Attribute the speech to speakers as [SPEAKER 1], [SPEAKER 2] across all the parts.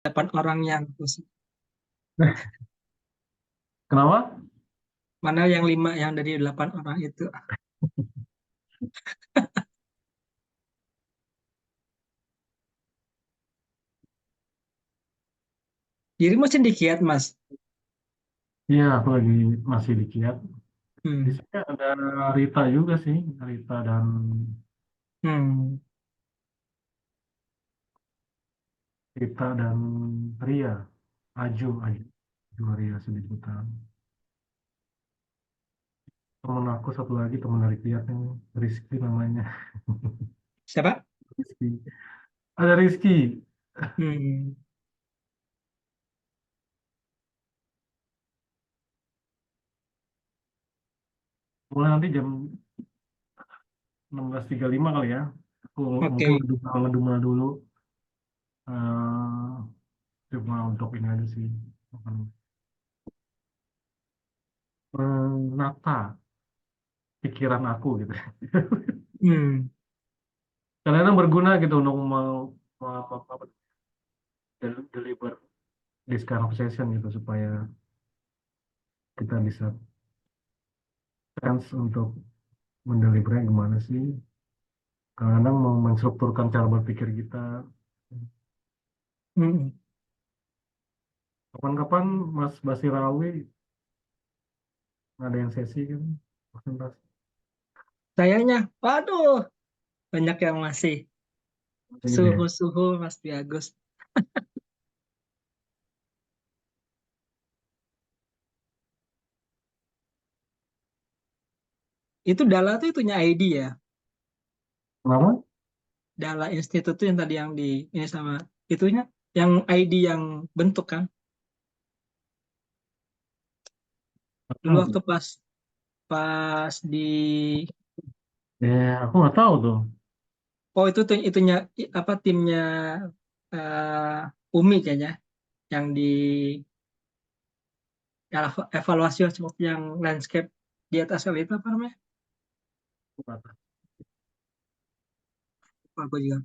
[SPEAKER 1] 8 orang yang
[SPEAKER 2] Kenapa?
[SPEAKER 1] mana yang 5 yang dari 8 orang itu. Dirimu cendekiat, Mas.
[SPEAKER 2] Iya, aku lagi masih di Kiat. Di
[SPEAKER 1] Hmm.
[SPEAKER 2] sini ada Rita juga sih, Rita dan
[SPEAKER 1] Hmm.
[SPEAKER 2] Ria, Aju Ria Sudiputan. Temen aku satu lagi temen dari Kiat ini, Rizky namanya.
[SPEAKER 1] Siapa?
[SPEAKER 2] Rizky. Ada Rizky.
[SPEAKER 1] Hmm.
[SPEAKER 2] Mulai nanti jam 16.35 kali ya. Aku mungkin
[SPEAKER 1] Oke.
[SPEAKER 2] ngedumel dulu. eh Cuma untuk ini aja sih. Menata pikiran aku gitu.
[SPEAKER 1] Hmm.
[SPEAKER 2] Kadang-kadang berguna gitu untuk deliver this kind of session gitu supaya kita bisa chance untuk mendelivernya gimana sih. Kadang-kadang mau menstrukturkan cara berpikir kita.
[SPEAKER 1] Hmm.
[SPEAKER 2] Kapan-kapan Mas Basirawi ada yang sesi kan presentasi.
[SPEAKER 1] Kayaknya, waduh, banyak yang masih
[SPEAKER 2] Gitu ya.
[SPEAKER 1] suhu-suhu Mas Agus. Itu Dala tuh itunya ID ya.
[SPEAKER 2] Kenapa?
[SPEAKER 1] Dala Institute tuh yang tadi yang di ini sama itunya yang ID yang bentuk kan. Dulu
[SPEAKER 2] Tahu tuh.
[SPEAKER 1] waktu pas pas di
[SPEAKER 2] Ya, aku nggak tahu tuh.
[SPEAKER 1] oh itu tuh itunya apa timnya Umi kayaknya yang di ya, evaluasi seperti yang landscape di atas kali itu apa namanya?
[SPEAKER 2] Aku nggak tahu.
[SPEAKER 1] Aku juga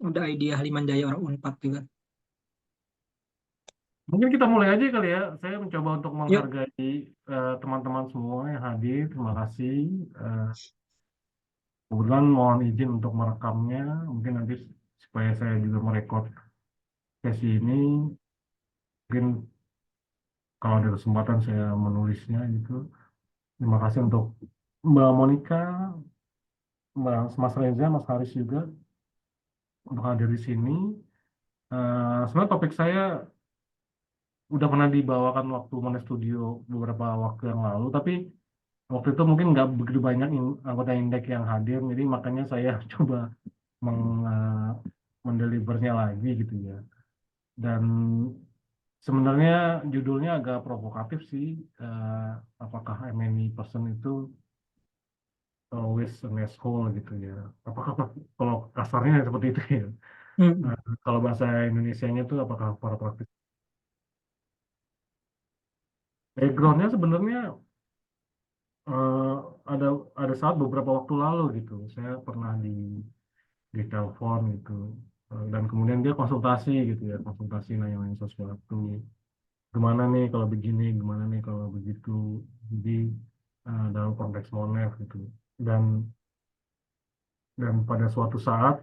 [SPEAKER 1] udah ID Haliman Jaya orang Unpad juga.
[SPEAKER 2] Mungkin kita mulai aja kali ya. Saya mencoba untuk
[SPEAKER 1] Yuk,
[SPEAKER 2] menghargai teman-teman semua yang hadir. Terima kasih. Eh, Kebetulan mohon izin untuk merekamnya. Mungkin nanti supaya saya juga merekod sesi ini. Mungkin kalau ada kesempatan saya menulisnya gitu. Terima kasih untuk Mbak Monica, Mas Reza, Mas Haris juga untuk hadir di sini. Sebenarnya topik saya udah pernah dibawakan waktu Mones Studio beberapa waktu yang lalu, tapi waktu itu mungkin nggak begitu banyak anggota Indek yang hadir, jadi makanya saya coba mendelivernya lagi gitu ya. Dan sebenarnya judulnya agak provokatif sih. eh, apakah many person itu always an asshole gitu ya? Apakah kalau kasarnya seperti itu ya?
[SPEAKER 1] mm,
[SPEAKER 2] Kalau bahasa Indonesianya itu apakah para praktis? Backgroundnya sebenarnya eh, ada ada saat beberapa waktu lalu gitu, saya pernah di telepon gitu. Dan kemudian dia konsultasi gitu ya, konsultasi nanya-nanya sesuatu. Gimana nih kalau begini, gimana nih kalau begitu. Jadi dalam konteks Monef gitu. Dan pada suatu saat,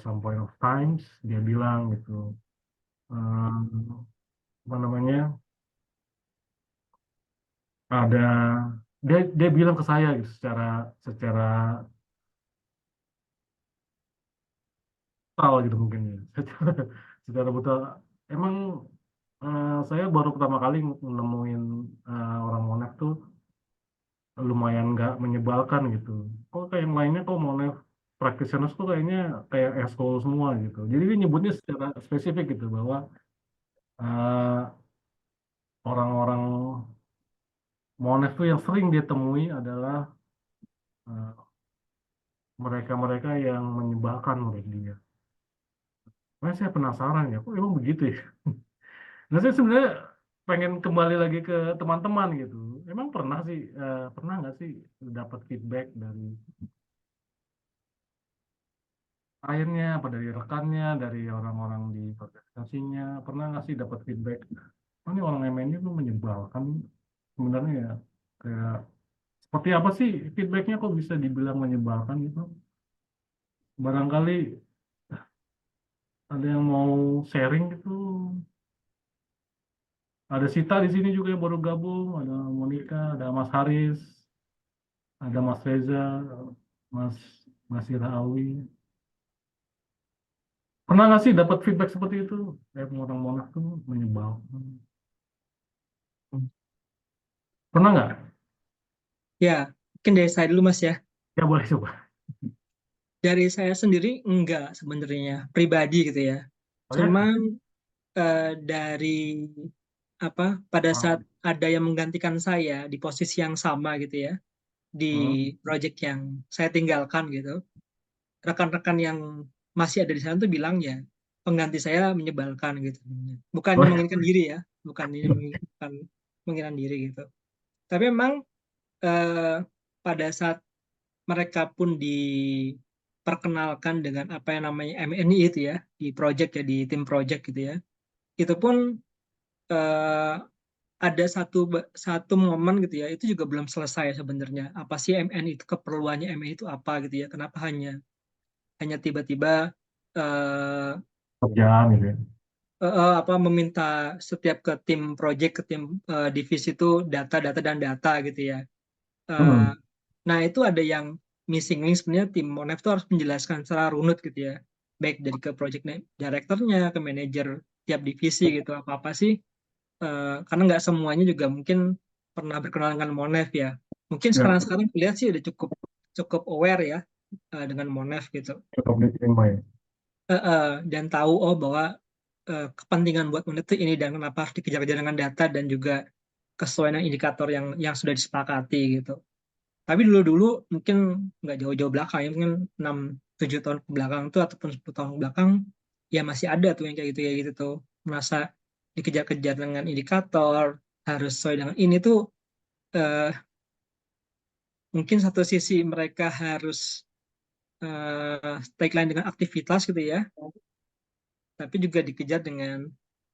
[SPEAKER 2] some point of times, dia bilang gitu, eh, apa namanya, ada dia bilang ke saya gitu secara secara brutal gitu mungkin ya. Secara brutal. Emang saya baru pertama kali nemuin orang Monef tuh lumayan nggak menyebalkan gitu. Kok kayak yang lainnya kok Monef practitioners tuh kayaknya kayak asshole semua gitu. Jadi dia nyebutnya secara spesifik gitu bahwa eh, orang-orang Monef tuh yang sering dia temui adalah eh, mereka-mereka yang menyebalkan menurut dia. Nah, saya penasaran ya, kok emang begitu ya? Nah, saya sebenarnya pengen kembali lagi ke teman-teman gitu. Emang pernah sih, pernah nggak sih dapat feedback dari kliennya, apa dari rekannya, dari orang-orang di organisasinya, pernah nggak sih dapat feedback, oh ini orang MNI tuh menyebalkan sebenarnya ya, kayak seperti apa sih feedbacknya kok bisa dibilang menyebalkan gitu? Barangkali ada yang mau sharing gitu. Ada Sita di sini juga yang baru gabung, ada Monica, ada Mas Haris, ada Mas Reza, Mas Nasir Awi. Pernah nggak sih dapat feedback seperti itu? Kayak orang Monak tuh menyebalkan. Pernah nggak?
[SPEAKER 1] Ya, mungkin dari saya dulu Mas ya.
[SPEAKER 2] Ya boleh coba.
[SPEAKER 1] Dari saya sendiri enggak sebenarnya pribadi gitu ya.
[SPEAKER 2] Oh ya?
[SPEAKER 1] Cuman dari apa pada saat
[SPEAKER 2] Oh.
[SPEAKER 1] ada yang menggantikan saya di posisi yang sama gitu ya di
[SPEAKER 2] Hmm.
[SPEAKER 1] project yang saya tinggalkan gitu, rekan-rekan yang masih ada di sana tuh bilang ya pengganti saya menyebalkan gitu. Bukannya
[SPEAKER 2] Oh,
[SPEAKER 1] menginginkan diri ya, bukan menginginkan diri gitu. Tapi memang eh, pada saat mereka pun diperkenalkan dengan apa yang namanya MNI itu ya di project ya di tim project gitu ya, itu pun eh, ada satu momen gitu ya, itu juga belum selesai sebenarnya. Apa sih MN itu, keperluannya MN itu apa gitu ya? Kenapa hanya hanya tiba-tiba eh,
[SPEAKER 2] kerjaan gitu ya.
[SPEAKER 1] apa meminta setiap ke tim project, ke tim divisi itu data-data dan data gitu ya. Eh,
[SPEAKER 2] Hmm.
[SPEAKER 1] nah, itu ada yang missing link sebenarnya tim Monef itu harus menjelaskan secara runut gitu ya. Baik dari ke project directornya, ke manajer tiap divisi gitu. Apa-apa sih karena nggak semuanya juga mungkin pernah berkenalan dengan Monef ya. Mungkin
[SPEAKER 2] Ya,
[SPEAKER 1] sekarang-sekarang lihat sih udah cukup cukup aware ya dengan Monef gitu.
[SPEAKER 2] cukup diterima ya.
[SPEAKER 1] Dan tahu oh bahwa kepentingan buat Monef itu ini dan kenapa harus dikejar-kejar dengan data dan juga kesesuaian dengan indikator yang sudah disepakati gitu. Tapi dulu-dulu mungkin nggak jauh-jauh belakang ya, mungkin 6-7 tahun ke belakang tuh ataupun 10 tahun ke belakang ya masih ada tuh yang kayak gitu tuh. Merasa dikejar-kejar dengan indikator, harus sesuai dengan ini tuh eh, mungkin satu sisi mereka harus tagline dengan aktivitas gitu ya, tapi juga dikejar dengan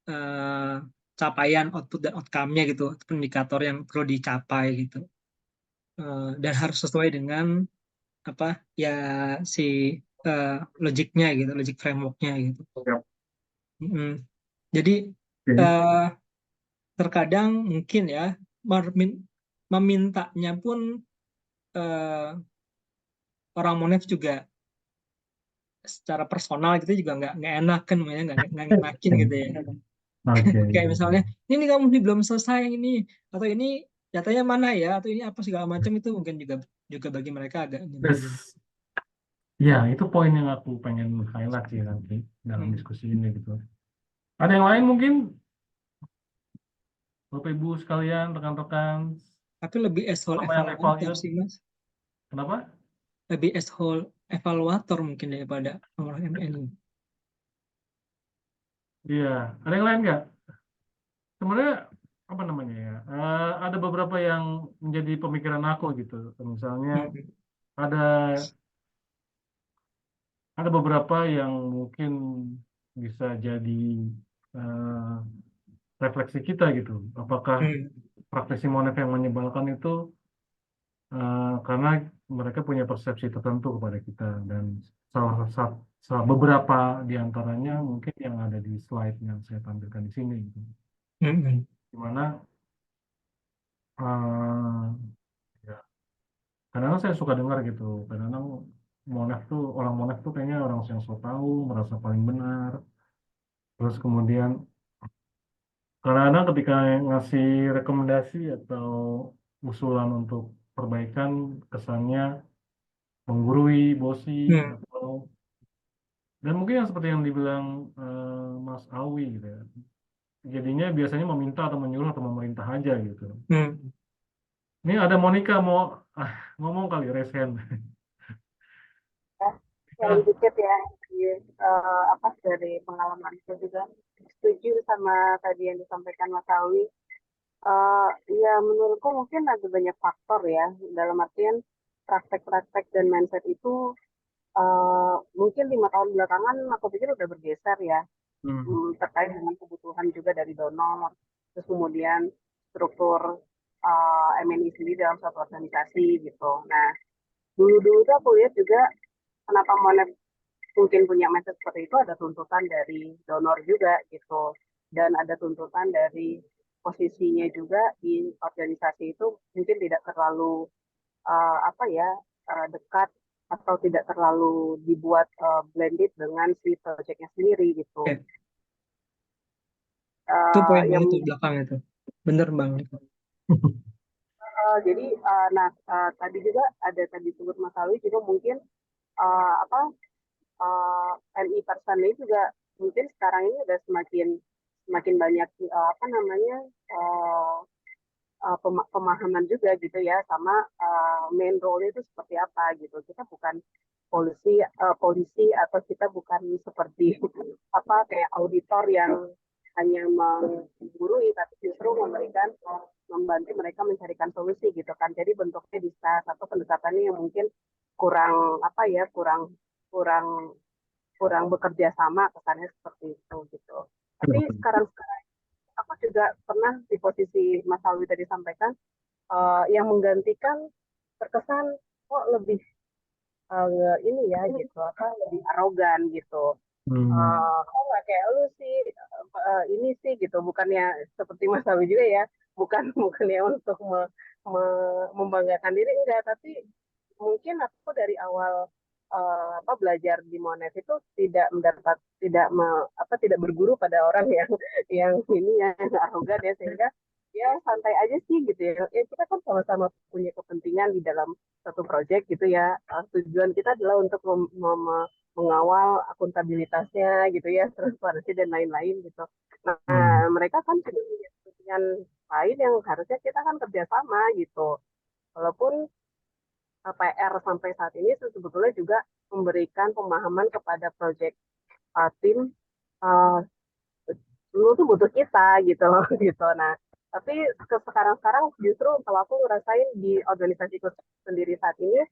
[SPEAKER 1] eh, capaian output dan outcome-nya gitu, ataupun indikator yang perlu dicapai gitu. Dan harus sesuai dengan apa ya si eh, logiknya gitu, logik frameworknya gitu.
[SPEAKER 2] Oke.
[SPEAKER 1] Mm. Jadi
[SPEAKER 2] Oke.
[SPEAKER 1] eh, terkadang mungkin ya memintanya pun eh, orang Monef juga secara personal gitu juga nggak enak kan, makanya nggak enakin gitu ya.
[SPEAKER 2] Oke.
[SPEAKER 1] Kayak misalnya ini kamu ini belum selesai ini, atau ini datanya mana ya, atau ini apa segala macam, itu mungkin juga juga bagi mereka agak nyebelin.
[SPEAKER 2] Yes. Ya, itu poin yang aku pengen highlight sih nanti dalam
[SPEAKER 1] Hmm.
[SPEAKER 2] diskusi ini gitu. Ada yang lain mungkin, Bapak Ibu sekalian, rekan-rekan,
[SPEAKER 1] Tapi lebih as whole
[SPEAKER 2] sama yang
[SPEAKER 1] evaluator
[SPEAKER 2] evaluate.
[SPEAKER 1] sih Mas,
[SPEAKER 2] Kenapa?
[SPEAKER 1] lebih as whole evaluator mungkin daripada orang MNI.
[SPEAKER 2] Iya, ada yang lain nggak? Sebenarnya apa namanya ya? Ada beberapa yang menjadi pemikiran aku gitu. Misalnya
[SPEAKER 1] Hmm.
[SPEAKER 2] ada ada beberapa yang mungkin bisa jadi eh, refleksi kita gitu. Apakah
[SPEAKER 1] Hmm.
[SPEAKER 2] praktisi monet yang menyebalkan itu karena mereka punya persepsi tertentu kepada kita dan salah satu beberapa di antaranya mungkin yang ada di slide yang saya tampilkan di sini gitu.
[SPEAKER 1] Hmm.
[SPEAKER 2] Di mana ya, kadang-kadang saya suka dengar gitu, kadang-kadang Monef tuh orang Monef tuh kayaknya orang yang so tahu, merasa paling benar. Terus kemudian kadang-kadang ketika ngasih rekomendasi atau usulan untuk perbaikan, kesannya menggurui, bosi,
[SPEAKER 1] Hmm.
[SPEAKER 2] atau dan mungkin yang seperti yang dibilang Mas Awi gitu ya. Jadinya biasanya meminta atau menyuruh atau memerintah aja gitu.
[SPEAKER 1] Hmm.
[SPEAKER 2] Ini ada Monica mau ah, ngomong kali raise hand.
[SPEAKER 3] Sharing
[SPEAKER 2] Monica,
[SPEAKER 3] dikit ya, apa dari pengalaman saya juga setuju sama tadi yang disampaikan Mas Awi. Ya menurutku mungkin ada banyak faktor ya, dalam artian praktek-praktek dan mindset itu mungkin 5 tahun belakangan aku pikir udah bergeser ya, terkait dengan kebutuhan juga dari donor, terus kemudian struktur MNI sendiri dalam suatu organisasi gitu. Nah, dulu-dulu tuh aku lihat juga kenapa Monet mungkin punya mindset seperti itu, ada tuntutan dari donor juga gitu, dan ada tuntutan dari posisinya juga di organisasi itu mungkin tidak terlalu apa ya dekat atau tidak terlalu dibuat blended dengan si projectnya sendiri gitu.
[SPEAKER 1] Oke. Itu poin
[SPEAKER 3] Yang
[SPEAKER 1] banget tuh belakang itu. Bener Bang.
[SPEAKER 3] jadi tadi juga ada tadi disebut Mas Alwi juga mungkin apa MI person ini juga mungkin sekarang ini udah semakin semakin banyak apa namanya pemahaman juga gitu ya sama main role itu seperti apa gitu. Kita bukan polisi atau kita bukan seperti apa kayak auditor yang hanya menggurui tapi justru membantu mereka mencarikan solusi gitu kan. Jadi bentuknya bisa satu pendekatannya yang mungkin kurang apa ya kurang kurang kurang bekerja sama kesannya seperti itu gitu. Tapi sekarang aku juga pernah di posisi Mas Alwi tadi sampaikan yang menggantikan terkesan kok lebih ini ya gitu apa lebih arogan gitu. Kok nggak kayak lu sih ini sih gitu, bukannya seperti Mas Alwi juga ya, bukannya untuk membanggakan diri enggak, tapi mungkin aku dari awal apa belajar di Monet itu tidak mendapat tidak berguru pada orang yang ini yang arogan ya, sehingga ya santai aja sih gitu ya. Ya kita kan sama-sama punya kepentingan di dalam satu proyek gitu ya. Tujuan kita adalah untuk mengawal akuntabilitasnya gitu ya, transparansi dan lain-lain gitu. Nah, mereka kan punya kepentingan lain yang harusnya kita kan kerjasama gitu. Walaupun PR sampai saat ini sebetulnya juga memberikan pemahaman kepada proyek tim uh, lu tuh butuh kita gitu loh gitu. Nah, tapi sekarang-sekarang justru kalau aku ngerasain di organisasiku sendiri saat ini,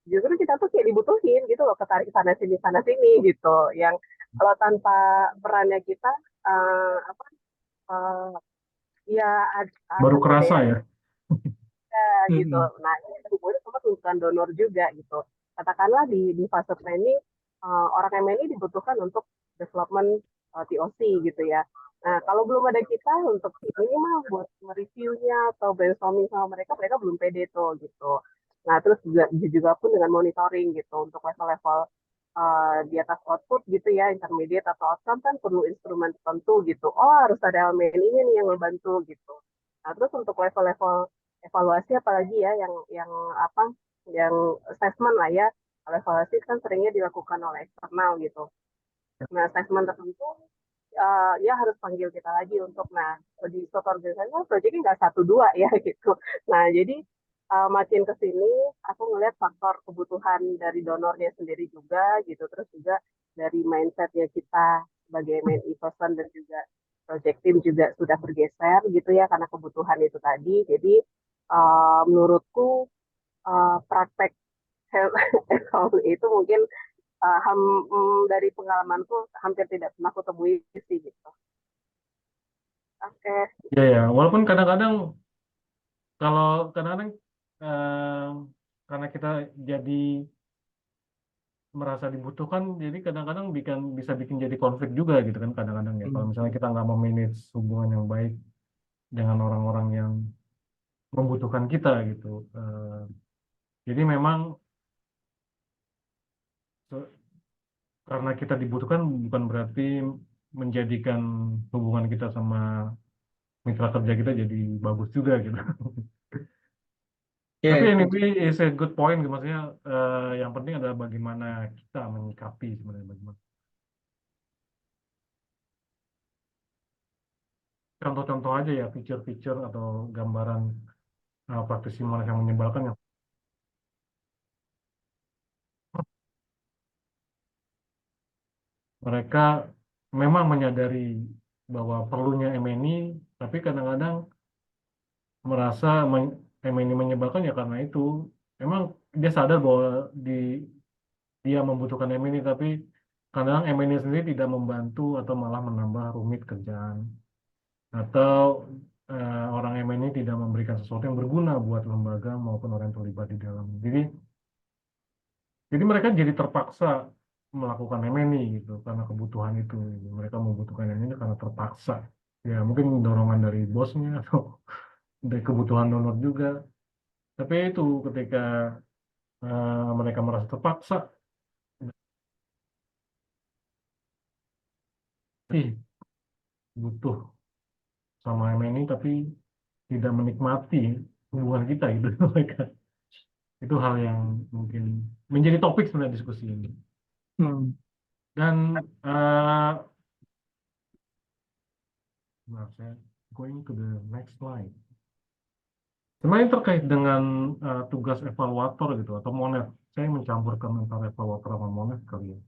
[SPEAKER 3] justru kita tuh kayak dibutuhin gitu loh, ketarik sana sini gitu. Yang kalau tanpa perannya kita, apa ya
[SPEAKER 2] Baru
[SPEAKER 3] ada
[SPEAKER 2] kerasa
[SPEAKER 3] daya
[SPEAKER 2] ya.
[SPEAKER 3] gitu. Nah, ini hubungannya sama tuntutan donor juga gitu. Katakanlah di fase planning orang MNI dibutuhkan untuk development TOC gitu ya. Nah, kalau belum ada kita untuk minimal buat mereviewnya atau brainstorming sama mereka, mereka belum pede tuh gitu. Nah, terus juga pun dengan monitoring gitu untuk level-level di atas output gitu ya, intermediate atau outcome kan perlu instrumen tertentu gitu. Oh, harus ada MNI-nya nih yang ngebantu gitu. Nah, terus untuk level-level evaluasi apalagi ya yang apa yang assessment lah ya. Kalau evaluasi kan seringnya dilakukan oleh eksternal gitu. Nah, assessment tertentu ya harus panggil kita lagi untuk di suatu organisasi kan proyeknya nggak satu dua ya gitu. Nah, jadi makin ke sini aku ngelihat faktor kebutuhan dari donornya sendiri juga gitu, terus juga dari mindsetnya kita sebagai main person dan juga project team juga sudah bergeser gitu ya karena kebutuhan itu tadi. Jadi menurutku praktek health itu mungkin dari pengalamanku hampir tidak pernah aku temui sih gitu. Oke.
[SPEAKER 2] Ya ya, walaupun kadang-kadang kalau kadang-kadang eh, karena kita jadi merasa dibutuhkan, jadi kadang-kadang bisa bikin jadi konflik juga gitu kan kadang-kadang ya. Kalau misalnya kita nggak memanage hubungan yang baik dengan orang-orang yang membutuhkan kita gitu. Jadi memang karena kita dibutuhkan bukan berarti menjadikan hubungan kita sama mitra kerja kita jadi bagus juga gitu.
[SPEAKER 1] Ya,
[SPEAKER 2] Tapi
[SPEAKER 1] itu.
[SPEAKER 2] anyway, is a good point. Maksudnya yang penting adalah bagaimana kita menyikapi sebenarnya bagaimana. Contoh-contoh aja ya, feature-feature atau gambaran praktisi moneter yang menyebalkan yang mereka memang menyadari bahwa perlunya MNI, tapi kadang-kadang merasa MNI menyebalkan ya karena itu. Memang dia sadar bahwa di dia membutuhkan M ini, tapi kadang M ini sendiri tidak membantu atau malah menambah rumit kerjaan, atau orang M ini tidak memberikan sesuatu yang berguna buat lembaga maupun orang yang terlibat di dalam. Jadi mereka jadi terpaksa melakukan M&A gitu karena kebutuhan itu. Mereka membutuhkan M&A karena terpaksa. Ya mungkin dorongan dari bosnya atau dari kebutuhan donor juga. Tapi itu ketika mereka merasa terpaksa, sih butuh sama M&A tapi tidak menikmati hubungan kita gitu mereka. Itu hal yang mungkin menjadi topik sebenarnya diskusi ini.
[SPEAKER 1] Hmm.
[SPEAKER 2] Dan maaf, saya going to the next slide. Sebenarnya terkait dengan tugas evaluator gitu atau monet, saya mencampurkan antara evaluator sama monet kali ya.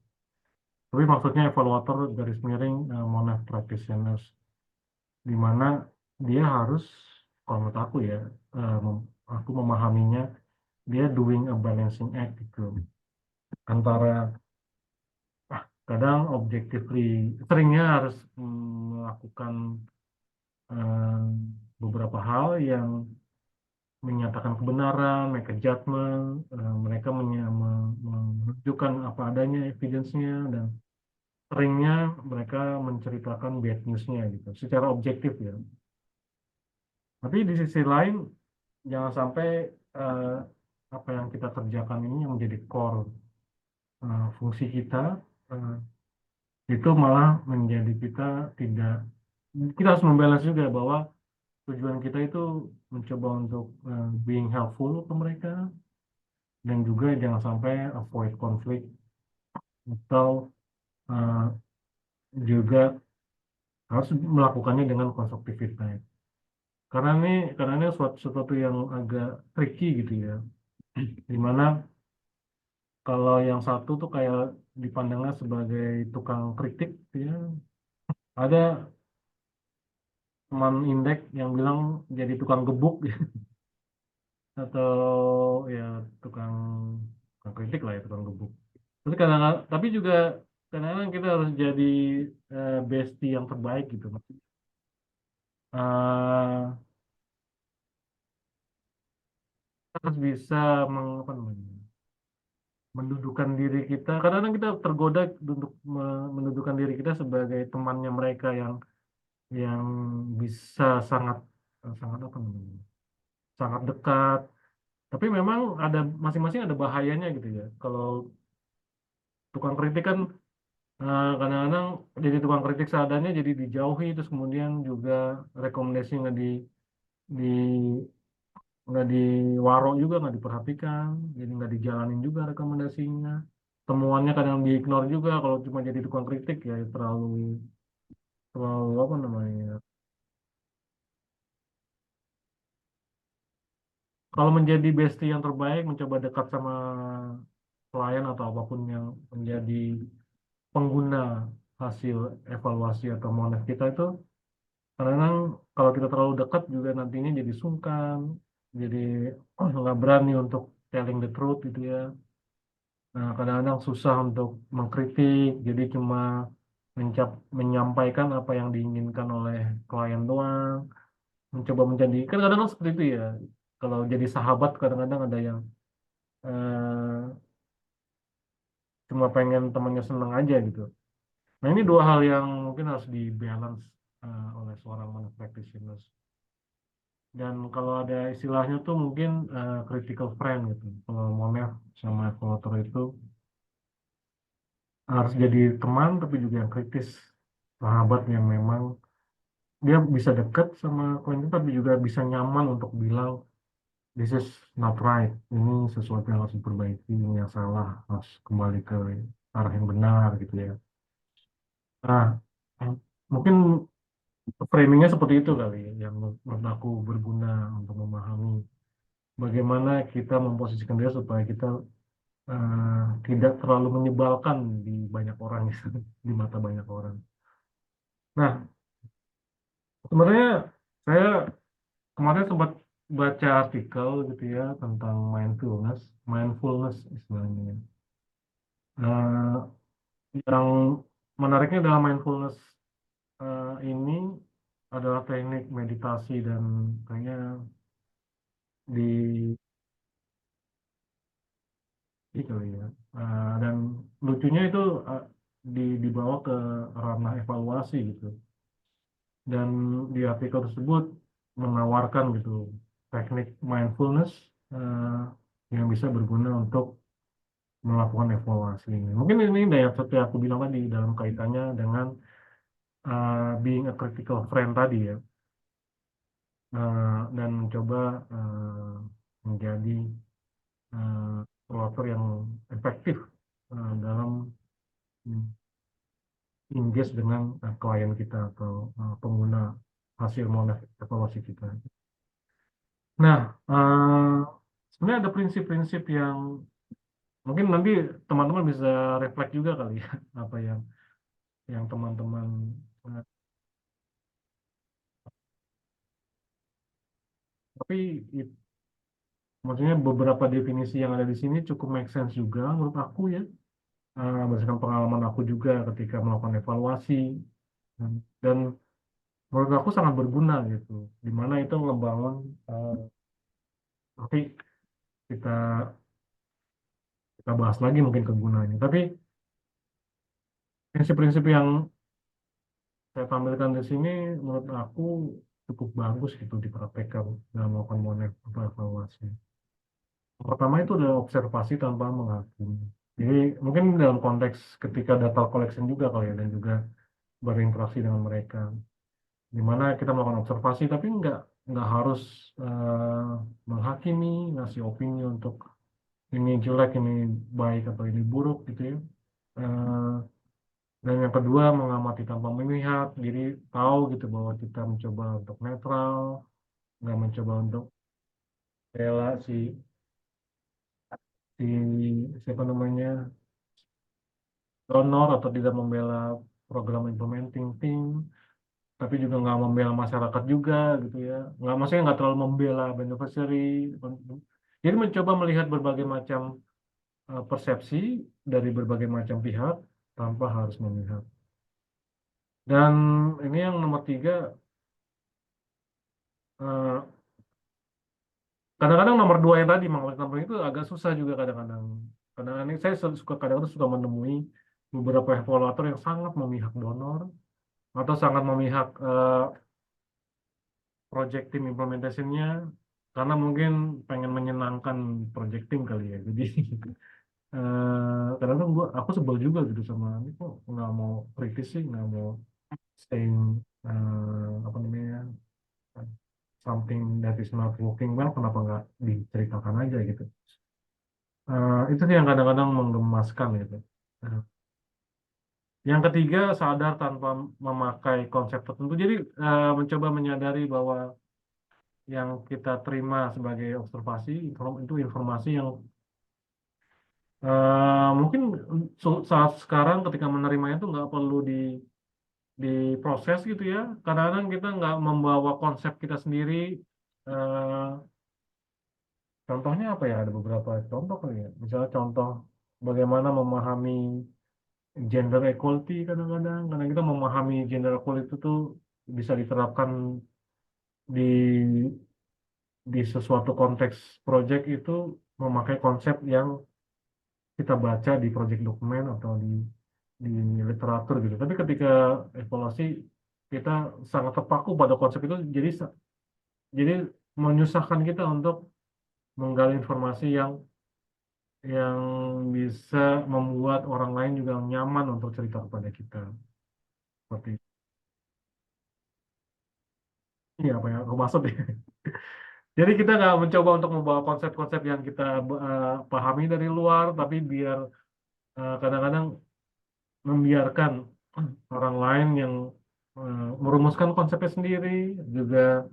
[SPEAKER 2] Tapi maksudnya evaluator garis miring monet practitioners, di mana dia harus, kalau menurut aku ya, aku memahaminya, dia doing a balancing act gitu antara kadang objectively, seringnya harus melakukan beberapa hal yang menyatakan kebenaran, make a judgment, mereka menunjukkan apa adanya evidence-nya, dan seringnya mereka menceritakan bad news-nya gitu, secara objektif ya. Tapi di sisi lain, jangan sampai eh, apa yang kita kerjakan ini yang menjadi core fungsi kita, eh, itu malah menjadi tidak, kita harus membalance juga bahwa tujuan kita itu mencoba untuk being helpful ke mereka, dan juga jangan sampai avoid konflik atau uh, juga harus melakukannya dengan constructive feedback. Karena ini sesuatu yang agak tricky gitu ya, dimana kalau yang satu tuh kayak dipandangnya sebagai tukang kritik gitu ya, ada teman indeks yang bilang jadi tukang gebuk atau ya tukang, tukang kritik lah ya, tukang gebuk. Tapi tapi juga kadang-kadang kita harus jadi bestie yang terbaik gitu. Eh, kita harus bisa apa namanya, mendudukan diri kita. Kadang-kadang kita tergoda untuk mendudukan diri kita sebagai temannya mereka yang bisa sangat sangat apa namanya, sangat dekat. Tapi memang ada masing-masing ada bahayanya gitu ya. Kalau tukang kritik kan kadang-kadang jadi tukang kritik seadanya, jadi dijauhi, terus kemudian juga rekomendasi di nggak diwaro juga, nggak diperhatikan, jadi nggak dijalanin juga rekomendasinya. Temuannya kadang di-ignore juga kalau cuma jadi tukang kritik ya, terlalu terlalu apa namanya. Kalau menjadi bestie yang terbaik, mencoba dekat sama klien atau apapun yang menjadi pengguna hasil evaluasi atau monet kita itu, karena kalau kita terlalu dekat juga nantinya jadi sungkan, jadi nggak berani untuk telling the truth gitu ya. Nah, kadang-kadang susah untuk mengkritik, jadi cuma menyampaikan apa yang diinginkan oleh klien doang, mencoba menjadi, kan kadang-kadang seperti itu ya. Kalau jadi sahabat kadang-kadang ada yang eh, cuma pengen temannya senang aja gitu. Nah, ini dua hal yang mungkin harus dibalance oleh seorang practitioner. Dan kalau ada istilahnya tuh mungkin critical friend gitu. Kalau Monef sama evaluator itu harus jadi teman tapi juga yang kritis, sahabat yang memang dia bisa dekat sama klien itu tapi juga bisa nyaman untuk bilang this is not right, ini sesuatu yang harus diperbaiki, ini yang salah, harus kembali ke arah yang benar gitu ya. Nah, mungkin framingnya seperti itu kali ya, yang menurut aku berguna untuk memahami bagaimana kita memposisikan dia supaya kita tidak terlalu menyebalkan di banyak orang di mata banyak orang. Nah, sebenarnya saya kemarin sempat baca artikel gitu ya tentang mindfulness istilahnya. Eh, yang menariknya dalam mindfulness ini adalah teknik meditasi dan kayaknya di ini kali ya. Dan lucunya itu dibawa ke ranah evaluasi gitu. Dan di artikel tersebut menawarkan gitu teknik mindfulness eh, yang bisa berguna untuk melakukan evaluasi ini. Mungkin ini yang seperti aku bilang tadi dalam kaitannya dengan being a critical friend tadi ya. Dan mencoba menjadi evaluator yang efektif dalam engage dengan klien kita atau pengguna hasil model evaluasi kita. Nah, sebenarnya ada prinsip-prinsip yang mungkin nanti teman-teman bisa reflect juga kali ya, apa yang teman-teman tapi maksudnya beberapa definisi yang ada di sini cukup make sense juga menurut aku ya, berdasarkan pengalaman aku juga ketika melakukan evaluasi dan menurut aku sangat berguna gitu, dimana itu ngebangun nanti kita kita bahas lagi mungkin kegunaannya. Tapi prinsip-prinsip yang saya tampilkan di sini menurut aku cukup bagus gitu dipraktekkan dalam melakukan evaluasi. Pertama itu adalah observasi tanpa menghakimi. Jadi mungkin dalam konteks ketika data collection juga kali ya, dan juga berinteraksi dengan mereka, di mana kita melakukan observasi tapi nggak harus menghakimi, ngasih opini untuk ini jelek, ini baik atau ini buruk gitu ya. Eh, dan yang kedua mengamati tanpa memihak, jadi tahu gitu bahwa kita mencoba untuk netral, nggak mencoba untuk bela si siapa namanya donor atau tidak membela program implementing team, tapi juga nggak membela masyarakat juga gitu ya, nggak, maksudnya nggak terlalu membela beneficiary. Jadi mencoba melihat berbagai macam persepsi dari berbagai macam pihak tanpa harus memihak. Dan ini yang nomor 3, eh, kadang-kadang nomor 2 yang tadi mengambil tampang itu agak susah juga kadang-kadang. Kadang-kadang ini saya kadang-kadang suka menemui beberapa evaluator yang sangat memihak donor atau sangat memihak project team implementation-nya karena mungkin pengen menyenangkan project team kali ya. Jadi kadang-kadang aku sebel juga gitu sama ini, kok nggak mau kritis sih, nggak mau saying apa namanya something that is not working well, kenapa nggak diceritakan aja gitu. Itu sih yang kadang-kadang menggemaskan gitu. Uh, yang ketiga, sadar tanpa memakai konsep tertentu. Jadi mencoba menyadari bahwa yang kita terima sebagai observasi itu informasi yang mungkin saat sekarang ketika menerimanya itu nggak perlu diproses gitu ya. Kadang-kadang kita nggak membawa konsep kita sendiri. eh, Contohnya apa ya? Ada beberapa contoh kali ya. Misalnya contoh bagaimana memahami gender equality, kadang-kadang karena kita memahami gender equality itu tuh bisa diterapkan di sesuatu konteks project itu memakai konsep yang kita baca di project dokumen atau di literatur gitu. Tapi ketika evaluasi kita sangat terpaku pada konsep itu, jadi menyusahkan kita untuk menggali informasi yang bisa membuat orang lain juga nyaman untuk cerita kepada kita. Seperti ini apa yang aku maksud ya. Jadi kita nggak mencoba untuk membawa konsep-konsep yang kita pahami dari luar, tapi biar kadang-kadang membiarkan orang lain yang merumuskan konsepnya sendiri, juga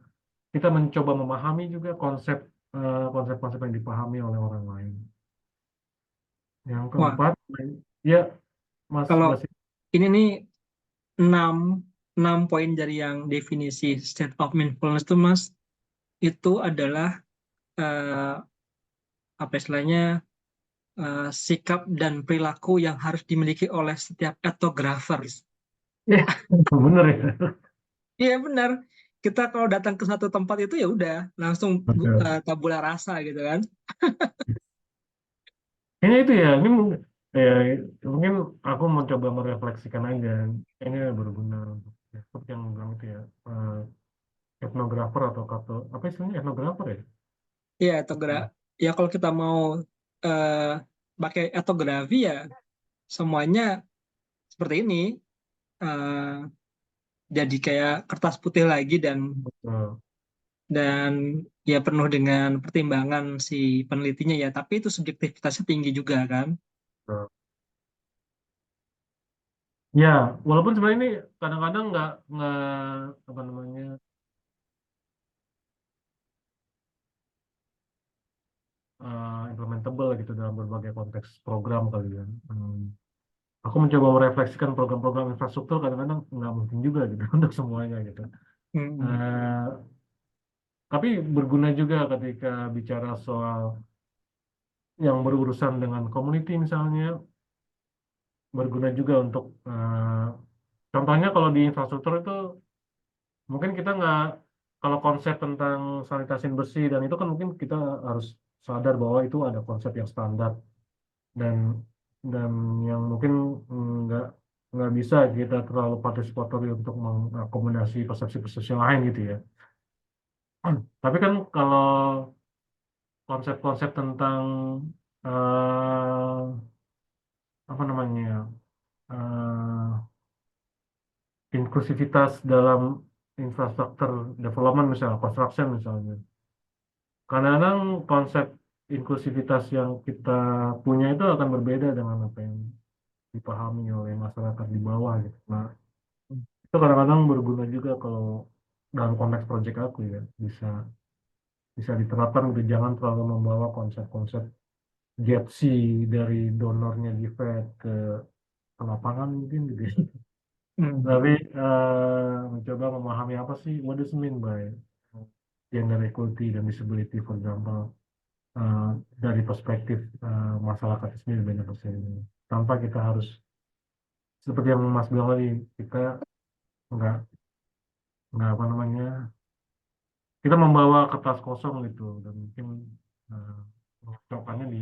[SPEAKER 2] kita mencoba memahami juga konsep-konsep yang dipahami oleh orang lain. Yang
[SPEAKER 1] Wah,
[SPEAKER 2] keempat, ya Mas
[SPEAKER 1] kalau
[SPEAKER 2] Basit.
[SPEAKER 1] ini nih 6, 6 poin dari yang definisi state of mindfulness itu Mas, itu adalah apa istilahnya sikap dan perilaku yang harus dimiliki oleh setiap etnografer.
[SPEAKER 2] Ya, bener ya.
[SPEAKER 1] Iya benar. Kita kalau datang ke satu tempat itu ya udah langsung
[SPEAKER 2] Betul.
[SPEAKER 1] tabula rasa gitu kan.
[SPEAKER 2] Kayaknya itu ya, ini ya, mungkin aku mau coba merefleksikan aja. Ini berguna untuk ya, seperti yang bilang itu ya, etnografer atau apa istilahnya etnografer ya?
[SPEAKER 1] Iya ya kalau kita mau eh, pakai etnografi ya semuanya seperti ini. eh, jadi kayak kertas putih lagi
[SPEAKER 2] Betul.
[SPEAKER 1] dan ya penuh dengan pertimbangan si penelitinya ya. Tapi itu subjektivitasnya tinggi juga kan.
[SPEAKER 2] Betul. Ya, walaupun sebenarnya ini kadang-kadang nggak apa namanya implementable gitu dalam berbagai konteks program kali ya. Aku mencoba merefleksikan program-program infrastruktur kadang-kadang nggak mungkin juga gitu untuk semuanya gitu.
[SPEAKER 1] Hmm.
[SPEAKER 2] Eh, tapi berguna juga ketika bicara soal yang berurusan dengan community misalnya, berguna juga untuk contohnya kalau di infrastruktur itu mungkin kita nggak kalau konsep tentang sanitasi bersih dan itu kan mungkin kita harus sadar bahwa itu ada konsep yang standar dan dan yang mungkin nggak nggak bisa kita terlalu partisipatori untuk mengakomodasi persepsi-persepsi lain gitu ya. Tapi kan kalau konsep-konsep tentang eh, apa namanya eh, inklusivitas dalam infrastruktur development misalnya construction misalnya, kadang-kadang konsep inklusivitas yang kita punya itu akan berbeda dengan apa yang dipahami oleh masyarakat di bawah gitu. Nah, itu kadang-kadang berguna juga kalau dalam konteks proyek aku ya bisa bisa diterapkan gitu jangan terlalu membawa konsep-konsep Jetsi dari donornya di Fed ke lapangan mungkin gitu ya.
[SPEAKER 1] Hmm.
[SPEAKER 2] Tapi mencoba memahami apa sih what does it mean by gender equality dan disability for example eh, dari perspektif masyarakat itu sendiri beneficiary ini tanpa kita harus seperti yang Mas bilang tadi kita nggak nggak apa namanya kita membawa kertas kosong gitu dan mungkin uh, mengungkapkannya di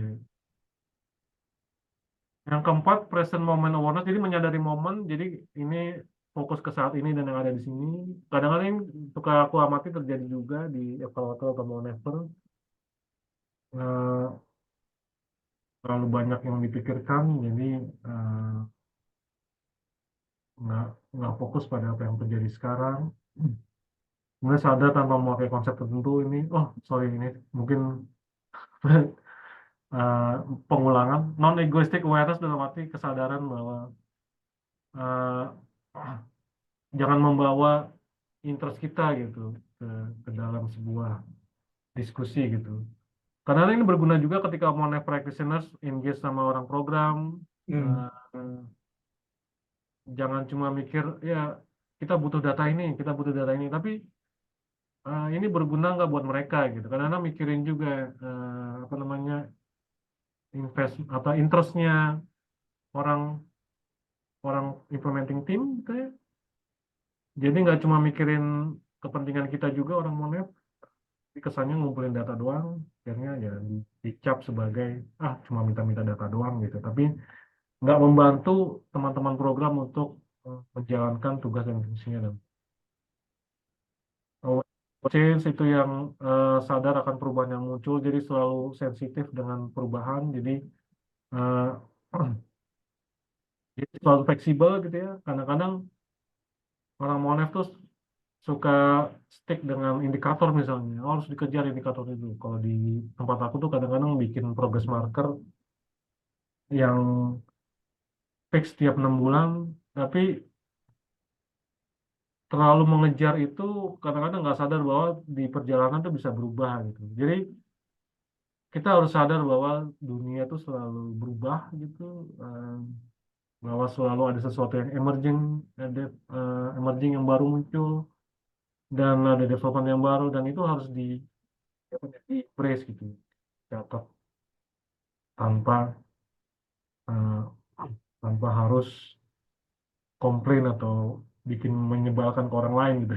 [SPEAKER 2] yang keempat present moment awareness jadi menyadari momen jadi ini fokus ke saat ini dan yang ada di sini kadang-kadang ini suka aku amati terjadi juga di evaluator atau monitor uh, terlalu banyak yang dipikirkan jadi uh, nggak nggak fokus pada apa yang terjadi sekarang kemudian sadar tanpa memakai konsep tertentu ini oh sorry ini mungkin eh, pengulangan non egoistic awareness dalam arti kesadaran bahwa eh, jangan membawa interest kita gitu ke, ke dalam sebuah diskusi gitu karena ini berguna juga ketika mau practitioners engage sama orang program
[SPEAKER 1] Hmm.
[SPEAKER 2] eh, jangan cuma mikir ya kita butuh data ini tapi ini berguna nggak buat mereka gitu karena mikirin juga apa namanya invest atau interestnya orang orang implementing team gitu ya. Jadi nggak cuma mikirin kepentingan kita juga orang Monet, tapi kesannya ngumpulin data doang, akhirnya ya dicap sebagai cuma minta-minta data doang gitu. Tapi nggak membantu teman-teman program untuk menjalankan tugas dan fungsinya. Dan change itu yang sadar akan perubahan yang muncul, jadi selalu sensitif dengan perubahan, jadi eh, jadi selalu fleksibel gitu ya. Kadang-kadang orang Monet tuh suka stick dengan indikator misalnya. Oh, harus dikejar indikator itu. Kalau di tempat aku tuh kadang-kadang bikin progress marker yang fix tiap 6 bulan, tapi terlalu mengejar itu kadang-kadang nggak sadar bahwa di perjalanan tuh bisa berubah gitu. Jadi kita harus sadar bahwa dunia tuh selalu berubah gitu, eh, bahwa selalu ada sesuatu yang emerging, ada emerging yang baru muncul, dan ada development yang baru, dan itu harus di embrace gitu. Catat. tanpa eh, tanpa harus komplain atau bikin menyebalkan ke orang lain gitu.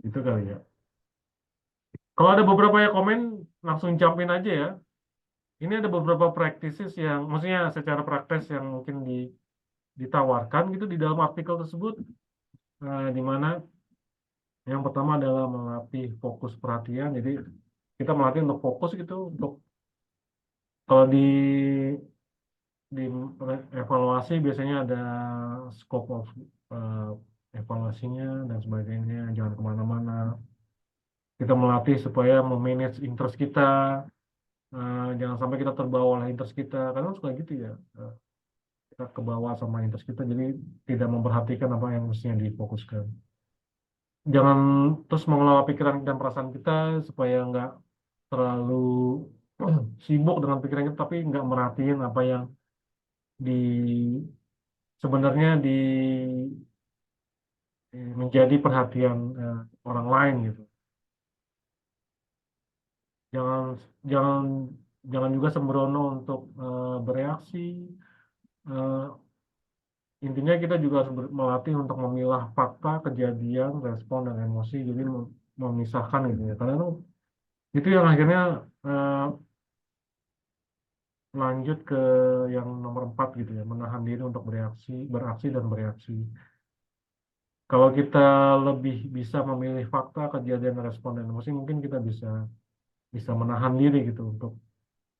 [SPEAKER 2] Itu kali ya. Kalau ada beberapa yang komen, langsung jumpin aja ya. Ini ada beberapa practices yang, maksudnya secara praktis yang mungkin ditawarkan gitu di dalam artikel tersebut, di mana yang pertama adalah melatih fokus perhatian. Jadi kita melatih untuk fokus gitu, untuk kalau di evaluasi biasanya ada scope of eh, evaluasinya dan sebagainya, jangan kemana-mana. Kita melatih supaya memanage interest kita, jangan sampai kita terbawa oleh interest kita, karena suka gitu ya, kita kebawa sama interest kita, jadi tidak memperhatikan apa yang mestinya difokuskan. Jangan terus mengelola pikiran dan perasaan kita supaya nggak terlalu sibuk dengan pikiran kita, tapi nggak merhatiin apa yang di sebenarnya menjadi perhatian orang lain gitu. Jangan jangan jangan juga sembrono untuk bereaksi. Eh, Intinya kita juga harus melatih untuk memilah fakta, kejadian, respon, dan emosi. Jadi memisahkan gitu ya. Karena itu yang akhirnya eh, lanjut ke yang nomor 4 gitu ya, menahan diri untuk beraksi dan bereaksi. Kalau kita lebih bisa memilih fakta, kejadian, respon, dan emosi, mungkin kita bisa bisa menahan diri gitu untuk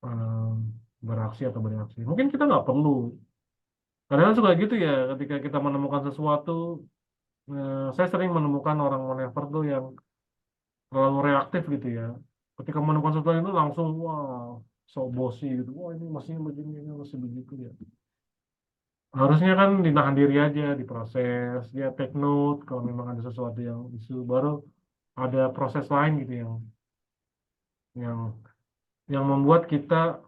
[SPEAKER 2] eh, beraksi atau bereaksi. Mungkin kita nggak perlu. Kadang-kadang suka gitu ya, ketika kita menemukan sesuatu, saya sering menemukan orang manever tuh yang terlalu reaktif gitu ya. Ketika menemukan sesuatu itu langsung, wah, so bossy gitu. Wah, ini masih begini, ini masih begitu ya. Harusnya kan ditahan diri aja, diproses, dia take note kalau memang ada sesuatu yang isu, baru ada proses lain gitu yang yang membuat kita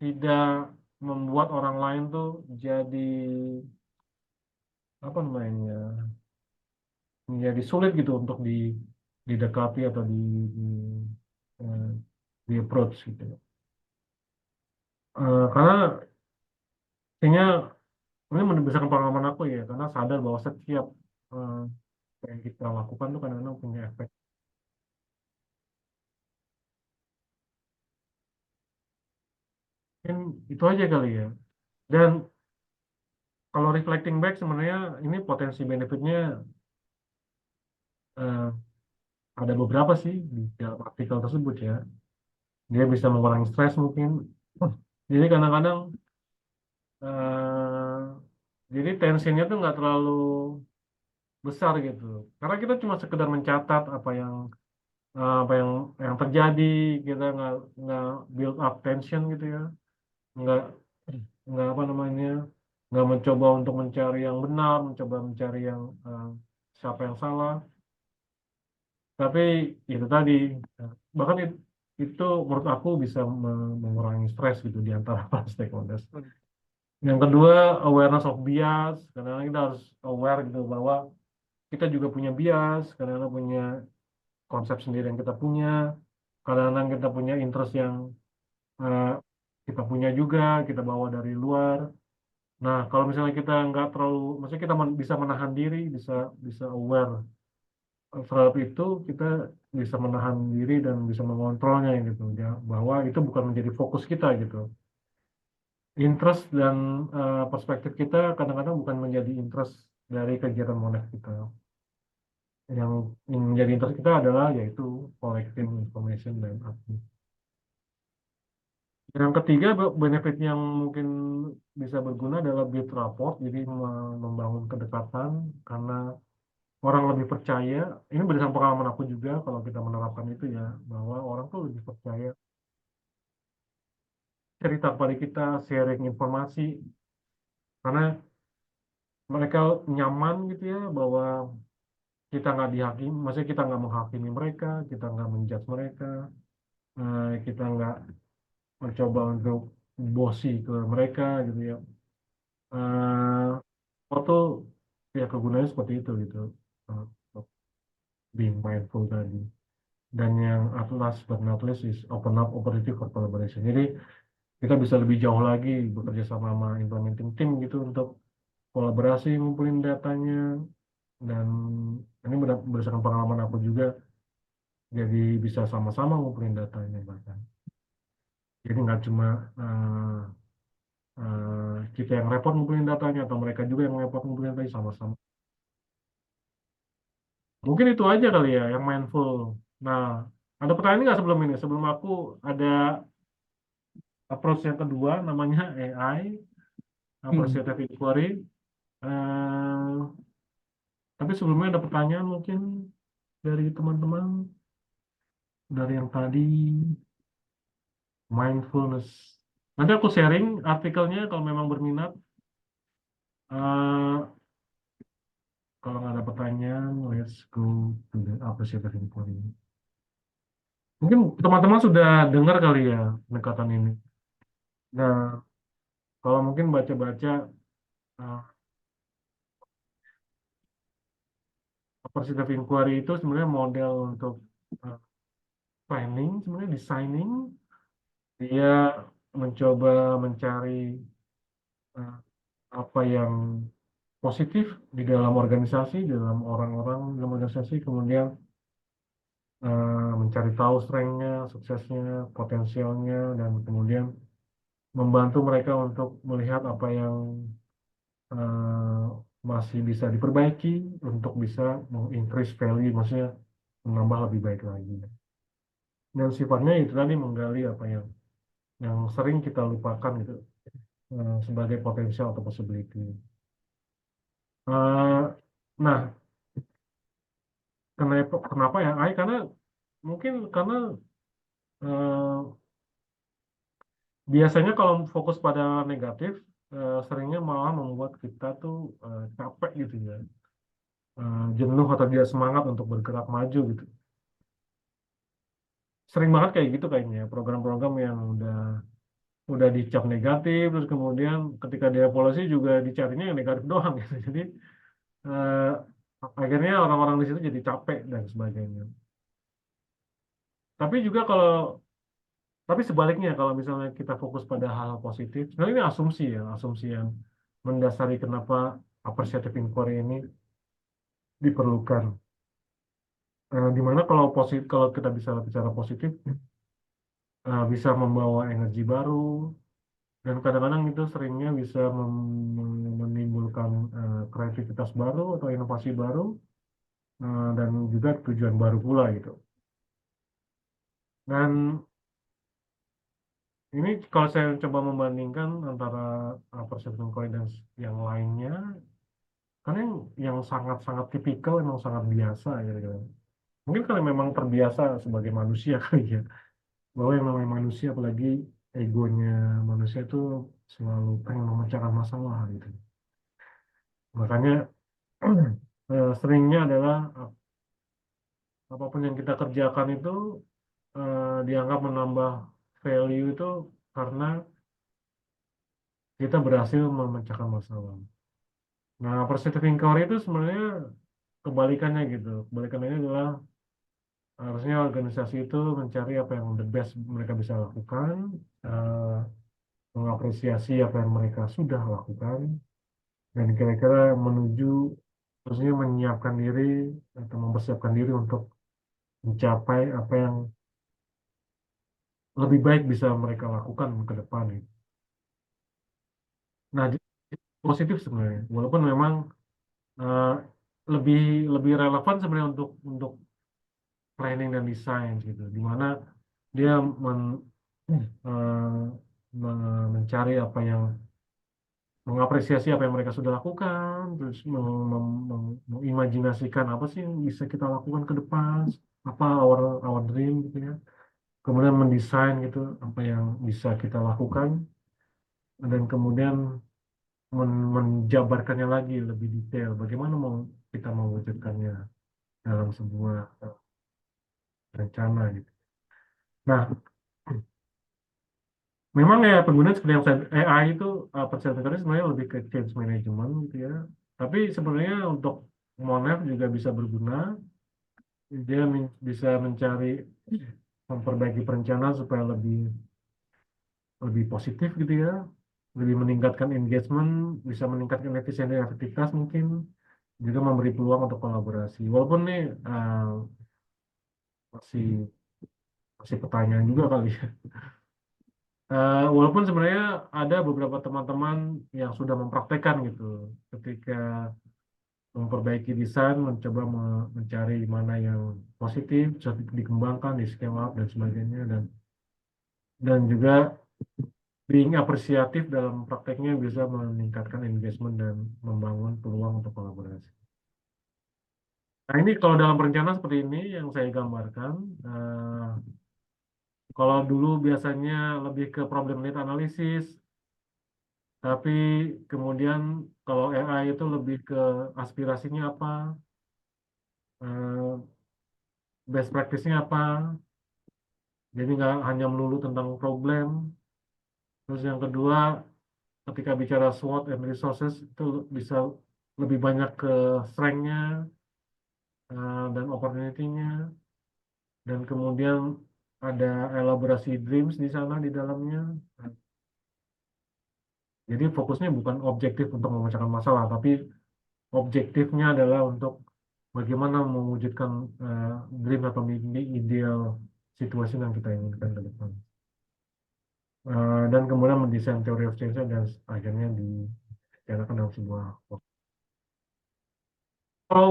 [SPEAKER 2] tidak membuat orang lain tuh jadi apa namanya, menjadi sulit gitu untuk didekati atau eh, di approach gitu. Karena kayaknya ini berdasarkan pengalaman aku ya, karena sadar bahwa setiap eh, yang kita lakukan tuh kadang-kadang punya efek. Mungkin itu aja kali ya. Dan kalau reflecting back sebenarnya ini potensi benefitnya eh, ada beberapa sih di dalam artikel tersebut ya. Dia bisa mengurangi stres mungkin. Jadi kadang-kadang eh, jadi tensinya tuh nggak terlalu besar gitu. Karena kita cuma sekedar mencatat apa yang terjadi, kita nggak build up tension gitu ya, nggak nggak apa namanya, nggak mencoba untuk mencari yang benar, mencoba mencari yang siapa yang salah, tapi itu tadi bahkan itu menurut aku bisa mengurangi stres gitu di antara para stakeholders. Yang kedua, awareness of bias, karena kita harus aware gitu bahwa kita juga punya bias, karena kita punya konsep sendiri yang kita punya, kadang-kadang kita punya interest yang eh, kita punya juga, kita bawa dari luar. Nah, kalau misalnya kita nggak terlalu, maksudnya kita bisa menahan diri, bisa bisa aware terhadap itu, kita bisa menahan diri dan bisa mengontrolnya gitu, ya, bahwa itu bukan menjadi fokus kita gitu. Interest dan perspektif kita kadang-kadang bukan menjadi interest dari kegiatan monet kita. Yang menjadi interest kita adalah yaitu collecting information dan action. Yang ketiga, benefit yang mungkin bisa berguna adalah build rapport, jadi membangun kedekatan karena orang lebih percaya. Ini berdasarkan pengalaman aku juga, kalau kita menerapkan itu ya, bahwa orang tuh lebih percaya cerita kepada kita, sharing informasi, karena mereka nyaman gitu ya, bahwa kita nggak dihakimi, maksudnya kita nggak menghakimi mereka, kita nggak menjudge mereka, kita nggak mencoba untuk bosi ke mereka gitu ya. eh Foto ya kegunaannya seperti itu gitu. Untuk being mindful tadi. dan yang last but not least is open up opportunity for collaboration. Jadi kita bisa lebih jauh lagi bekerja sama sama implementing team gitu untuk kolaborasi ngumpulin datanya, dan ini berdasarkan pengalaman aku juga, jadi bisa sama-sama ngumpulin datanya bahkan. Jadi nggak cuma kita yang repot ngumpulin datanya atau mereka juga yang repot ngumpulin datanya, sama-sama. Mungkin itu aja kali ya yang mindful. Nah, ada pertanyaan nggak sebelum ini? Sebelum aku ada approach yang kedua namanya AI, Appreciative Inquiry. Eh, tapi sebelumnya ada pertanyaan mungkin dari teman-teman, dari yang tadi mindfulness. Nanti aku sharing artikelnya kalau memang berminat. Eh, kalau nggak ada pertanyaan, let's go to the Appreciative Inquiry. Mungkin teman-teman sudah dengar kali ya pendekatan ini. Nah, kalau mungkin baca-baca uh, Appreciative Inquiry itu sebenarnya model untuk uh, planning, sebenarnya designing. Dia mencoba mencari uh, apa yang positif di dalam organisasi, di dalam orang-orang dalam organisasi, kemudian mencari tahu strength-nya, suksesnya, potensialnya, dan kemudian membantu mereka untuk melihat apa yang eh, masih bisa diperbaiki untuk bisa increase value, maksudnya menambah lebih baik lagi. Dan sifatnya itu tadi menggali apa yang sering kita lupakan gitu, sebagai potensial atau possibility. Eh, nah, kenapa ya? Karena mungkin karena eh, biasanya kalau fokus pada negatif, seringnya malah membuat kita tuh capek gitu ya, jenuh atau tidak semangat untuk bergerak maju gitu. Sering banget kayak gitu kayaknya program-program yang udah dicap negatif, terus kemudian ketika dievaluasi juga dicarinya yang negatif doang gitu. Jadi eh, akhirnya orang-orang di situ jadi capek dan sebagainya. Tapi juga tapi sebaliknya kalau misalnya kita fokus pada hal positif, sebenarnya ini asumsi ya, asumsi yang mendasari kenapa appreciative inquiry ini diperlukan. Dimana kalau kita bisa bicara positif, bisa membawa energi baru, dan kadang-kadang itu seringnya bisa menimbulkan kreativitas baru atau inovasi baru, dan juga tujuan baru pula gitu. Dan ini kalau saya coba membandingkan antara perception coincidence yang lainnya, karena yang sangat-sangat tipikal memang sangat biasa ya gitu. Mungkin kalau memang terbiasa sebagai manusia kali ya, bahwa yang namanya manusia, apalagi egonya manusia itu selalu pengen memecahkan masalah gitu. Makanya seringnya adalah apapun yang kita kerjakan itu dianggap menambah value itu karena kita berhasil memecahkan masalah. Nah, positive inquiry itu sebenarnya kebalikannya gitu. Kebalikannya adalah harusnya organisasi itu mencari apa yang the best mereka bisa lakukan, eh, mengapresiasi apa yang mereka sudah lakukan, dan kira-kira menuju, maksudnya menyiapkan diri atau mempersiapkan diri untuk mencapai apa yang lebih baik bisa mereka lakukan ke depan gitu. Nah, positif sebenarnya, walaupun memang eh, lebih lebih relevan sebenarnya untuk planning dan desain gitu, di mana dia eh, mencari apa yang mengapresiasi apa yang mereka sudah lakukan, terus mengimajinasikan apa sih yang bisa kita lakukan ke depan, apa our dream gitu ya. Kemudian mendesain gitu apa yang bisa kita lakukan, dan kemudian menjabarkannya lagi lebih detail, bagaimana kita mewujudkannya dalam sebuah rencana gitu. Nah, memang ya penggunaan seperti yang saya, AI itu percaya sebenarnya lebih ke change management gitu ya. Tapi sebenarnya untuk Monef juga bisa berguna dia bisa mencari memperbaiki perencanaan supaya lebih positif gitu ya, lebih meningkatkan engagement, bisa meningkatkan efisiensi dan efektivitas mungkin, juga memberi peluang untuk kolaborasi. Walaupun nih masih masih pertanyaan juga kali ya. Walaupun sebenarnya ada beberapa teman-teman yang sudah mempraktekkan gitu, ketika memperbaiki desain, mencoba mencari mana yang positif, bisa dikembangkan, di scale up dan sebagainya, dan juga being apresiatif dalam prakteknya bisa meningkatkan engagement dan membangun peluang untuk kolaborasi. Nah ini kalau dalam perencanaan seperti ini yang saya gambarkan, kalau dulu biasanya lebih ke problem need analysis, tapi kemudian kalau AI itu lebih ke aspirasinya apa, eh, best practice-nya apa, jadi nggak hanya melulu tentang problem. Terus yang kedua, ketika bicara SWOT and resources itu bisa lebih banyak ke strength-nya dan opportunity-nya, dan kemudian ada elaborasi dreams di sana di dalamnya. Jadi fokusnya bukan objektif untuk memecahkan masalah, tapi objektifnya adalah untuk bagaimana mewujudkan dream atau mimpi ideal situasi yang kita inginkan ke depan. Dan kemudian mendesain teori of change dan akhirnya dijalankan dalam sebuah. Kalau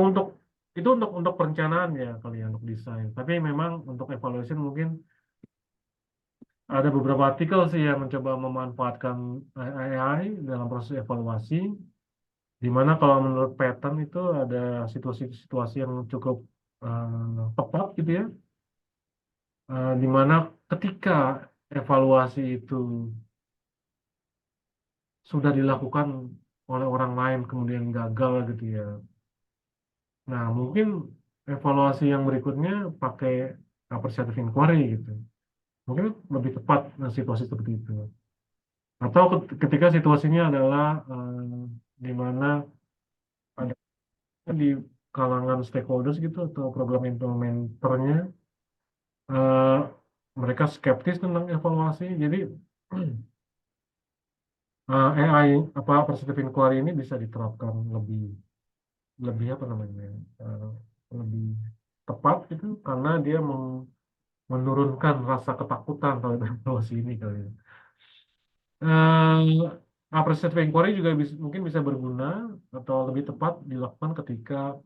[SPEAKER 2] itu untuk perencanaan ya kali ya, untuk desain. Tapi memang untuk evaluation mungkin ada beberapa artikel sih yang mencoba memanfaatkan AI dalam proses evaluasi, di mana kalau menurut Patton itu ada situasi-situasi yang cukup tepat gitu ya, di mana ketika evaluasi itu sudah dilakukan oleh orang lain kemudian gagal gitu ya. Nah, mungkin evaluasi yang berikutnya pakai appreciative inquiry gitu. Mungkin lebih tepat situasi seperti itu. Atau ketika situasinya adalah di mana ada di kalangan stakeholders gitu atau program implementernya, eh, mereka skeptis tentang evaluasi. Jadi AI apa appreciative inquiry ini bisa diterapkan lebih lebih apa namanya eh, lebih tepat gitu karena dia menurunkan rasa ketakutan terhadap evaluasi ini kali ya. Appreciative inquiry juga mungkin bisa berguna atau lebih tepat dilakukan ketika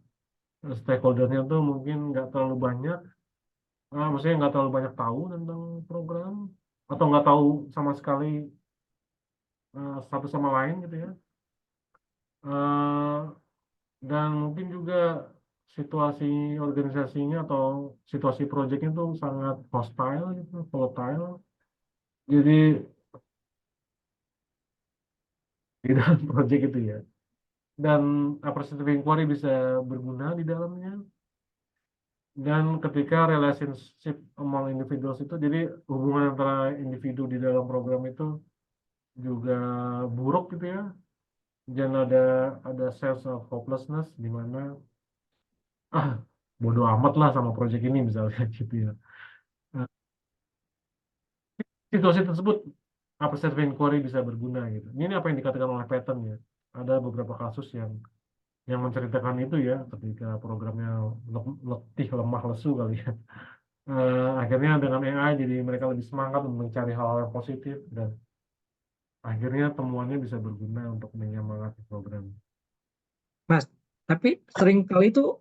[SPEAKER 2] stakeholdernya tuh mungkin nggak terlalu banyak, maksudnya nggak terlalu banyak tahu tentang program atau nggak tahu sama sekali satu sama lain gitu ya. Eh, dan mungkin juga situasi organisasinya atau situasi proyeknya itu sangat hostile gitu, volatile. Jadi di dalam proyek itu ya. Dan appreciative inquiry bisa berguna di dalamnya. Dan ketika relationship among individuals itu, jadi hubungan antara individu di dalam program itu juga buruk gitu ya. Dan ada sense of hopelessness di mana ah bodoh amat lah sama proyek ini misalnya gitu ya. Nah, situasi tersebut appreciative inquiry bisa berguna gitu. Ini apa yang dikatakan oleh Patton ya. Ada beberapa kasus yang menceritakan itu ya, ketika programnya letih, lemah, lesu kali ya. Akhirnya dengan AI jadi mereka lebih semangat untuk mencari hal-hal yang positif dan akhirnya temuannya bisa berguna untuk menyemangati program.
[SPEAKER 1] Mas, tapi sering kali itu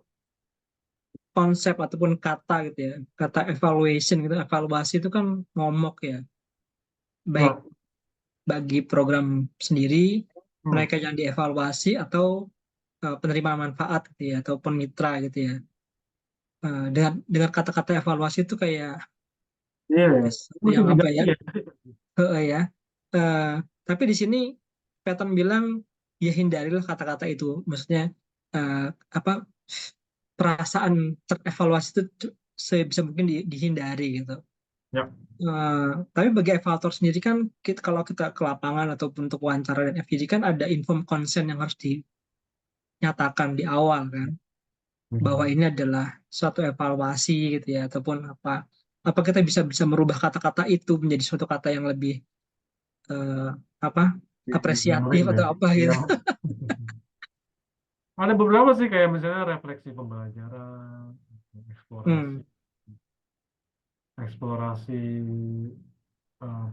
[SPEAKER 1] konsep ataupun kata gitu ya, kata evaluation gitu, evaluasi itu kan momok ya, baik
[SPEAKER 2] Nah,
[SPEAKER 1] bagi program sendiri,
[SPEAKER 2] hmm,
[SPEAKER 1] mereka yang dievaluasi atau penerima manfaat gitu ya, ataupun mitra gitu ya. Dengan kata-kata evaluasi itu kayak
[SPEAKER 2] iya, ya.
[SPEAKER 1] sesuatu
[SPEAKER 2] Mesti
[SPEAKER 1] yang apa
[SPEAKER 2] diganti
[SPEAKER 1] ya,
[SPEAKER 2] ya.
[SPEAKER 1] ya. Eh, tapi di sini Patton bilang ya hindarilah kata-kata itu, maksudnya eh, apa perasaan terevaluasi itu sebisa mungkin dihindari gitu.
[SPEAKER 2] Ya,
[SPEAKER 1] Tapi bagi evaluator sendiri kan kalau kita ke lapangan ataupun untuk wawancara dan FGD kan ada informed consent yang harus dinyatakan di awal kan. bahwa
[SPEAKER 2] Hmm.
[SPEAKER 1] ini adalah suatu evaluasi gitu ya, ataupun apa kita bisa bisa merubah kata-kata itu menjadi suatu kata yang lebih eh, apa apresiatif
[SPEAKER 2] Dengerin ya.
[SPEAKER 1] atau apa
[SPEAKER 2] Iya.
[SPEAKER 1] gitu.
[SPEAKER 2] Ada beberapa sih kayak misalnya refleksi pembelajaran, eksplorasi,
[SPEAKER 1] Hmm.
[SPEAKER 2] eksplorasi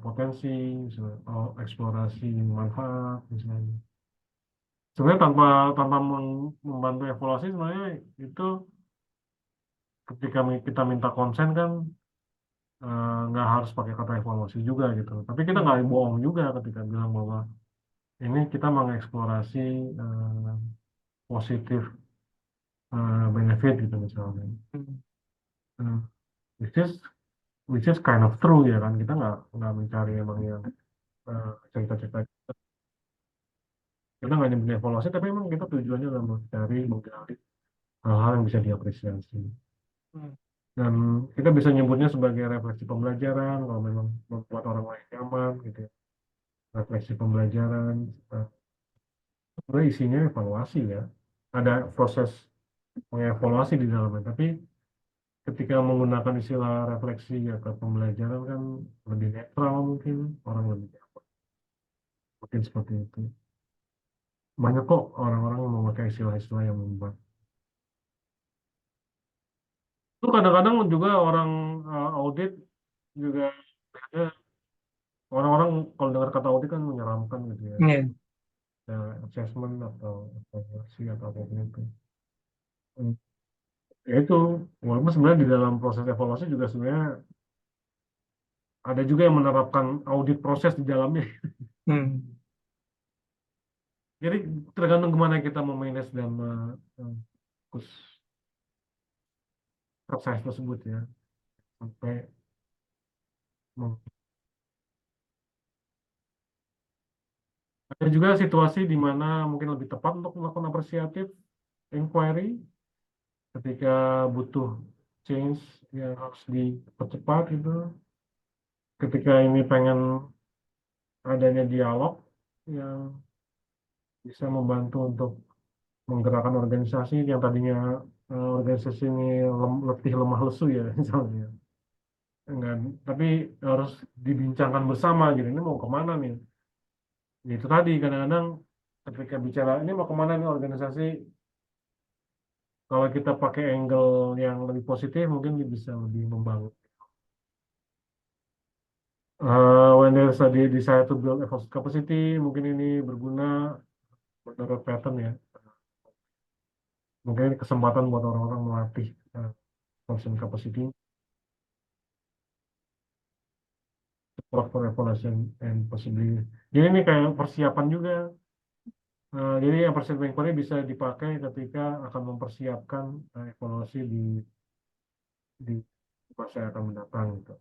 [SPEAKER 2] potensi, atau eksplorasi manfaat misalnya. Sebenarnya tanpa membantu evaluasi sebenarnya itu ketika kita minta konsen kan nggak harus pakai kata evaluasi juga gitu. Tapi kita nggak
[SPEAKER 1] Hmm.
[SPEAKER 2] bohong juga ketika bilang bahwa ini kita mengeksplorasi eh, positif benefit gitu misalnya.
[SPEAKER 1] Hmm.
[SPEAKER 2] Hmm. Which is which is kind of true ya kan, kita nggak mencari emang yang cerita-cerita, kita nggak nyebut evaluasi tapi emang kita tujuannya adalah mencari menggali hal-hal yang bisa diapresiasi,
[SPEAKER 1] Hmm.
[SPEAKER 2] dan kita bisa nyebutnya sebagai refleksi pembelajaran kalau memang membuat orang lain nyaman gitu ya. Refleksi pembelajaran sebenarnya isinya evaluasi ya, ada proses mengevaluasi di dalamnya, tapi ketika menggunakan istilah refleksi atau pembelajaran kan lebih netral, mungkin orang lebih nyaman. Mungkin seperti itu. Banyak kok orang-orang yang memakai istilah-istilah yang membuat. Itu kadang-kadang juga orang audit juga ada, orang-orang kalau dengar kata audit kan menyeramkan gitu ya.
[SPEAKER 1] Iya.
[SPEAKER 2] Ya, assessment atau evaluasi atau apapun itu. Hmm. Ya itu, walaupun sebenarnya di dalam proses evaluasi juga sebenarnya ada juga yang menerapkan audit proses di dalamnya.
[SPEAKER 1] Hmm.
[SPEAKER 2] Jadi tergantung kemana kita memanage dan fokus proses tersebut ya. Sampai mem- ada juga situasi di mana mungkin lebih tepat untuk melakukan apresiatif inquiry ketika butuh change yang harus dipercepat gitu. Ketika ini pengen adanya dialog yang bisa membantu untuk menggerakkan organisasi yang tadinya organisasi ini letih lemah lesu ya misalnya. Enggak, tapi harus dibincangkan bersama gitu. Ini mau kemana nih? Ya, itu tadi kadang-kadang ketika bicara ini mau kemana nih organisasi, kalau kita pakai angle yang lebih positif mungkin bisa lebih membangun. When there's a desire to build a capacity, mungkin ini berguna menurut pattern ya. Mungkin ini kesempatan buat orang-orang melatih function capacity, support for evaluation and possibly. Jadi ini kayak persiapan juga. Jadi yang persiapan inquiry bisa dipakai ketika akan mempersiapkan evaluasi di masa yang akan mendatang gitu.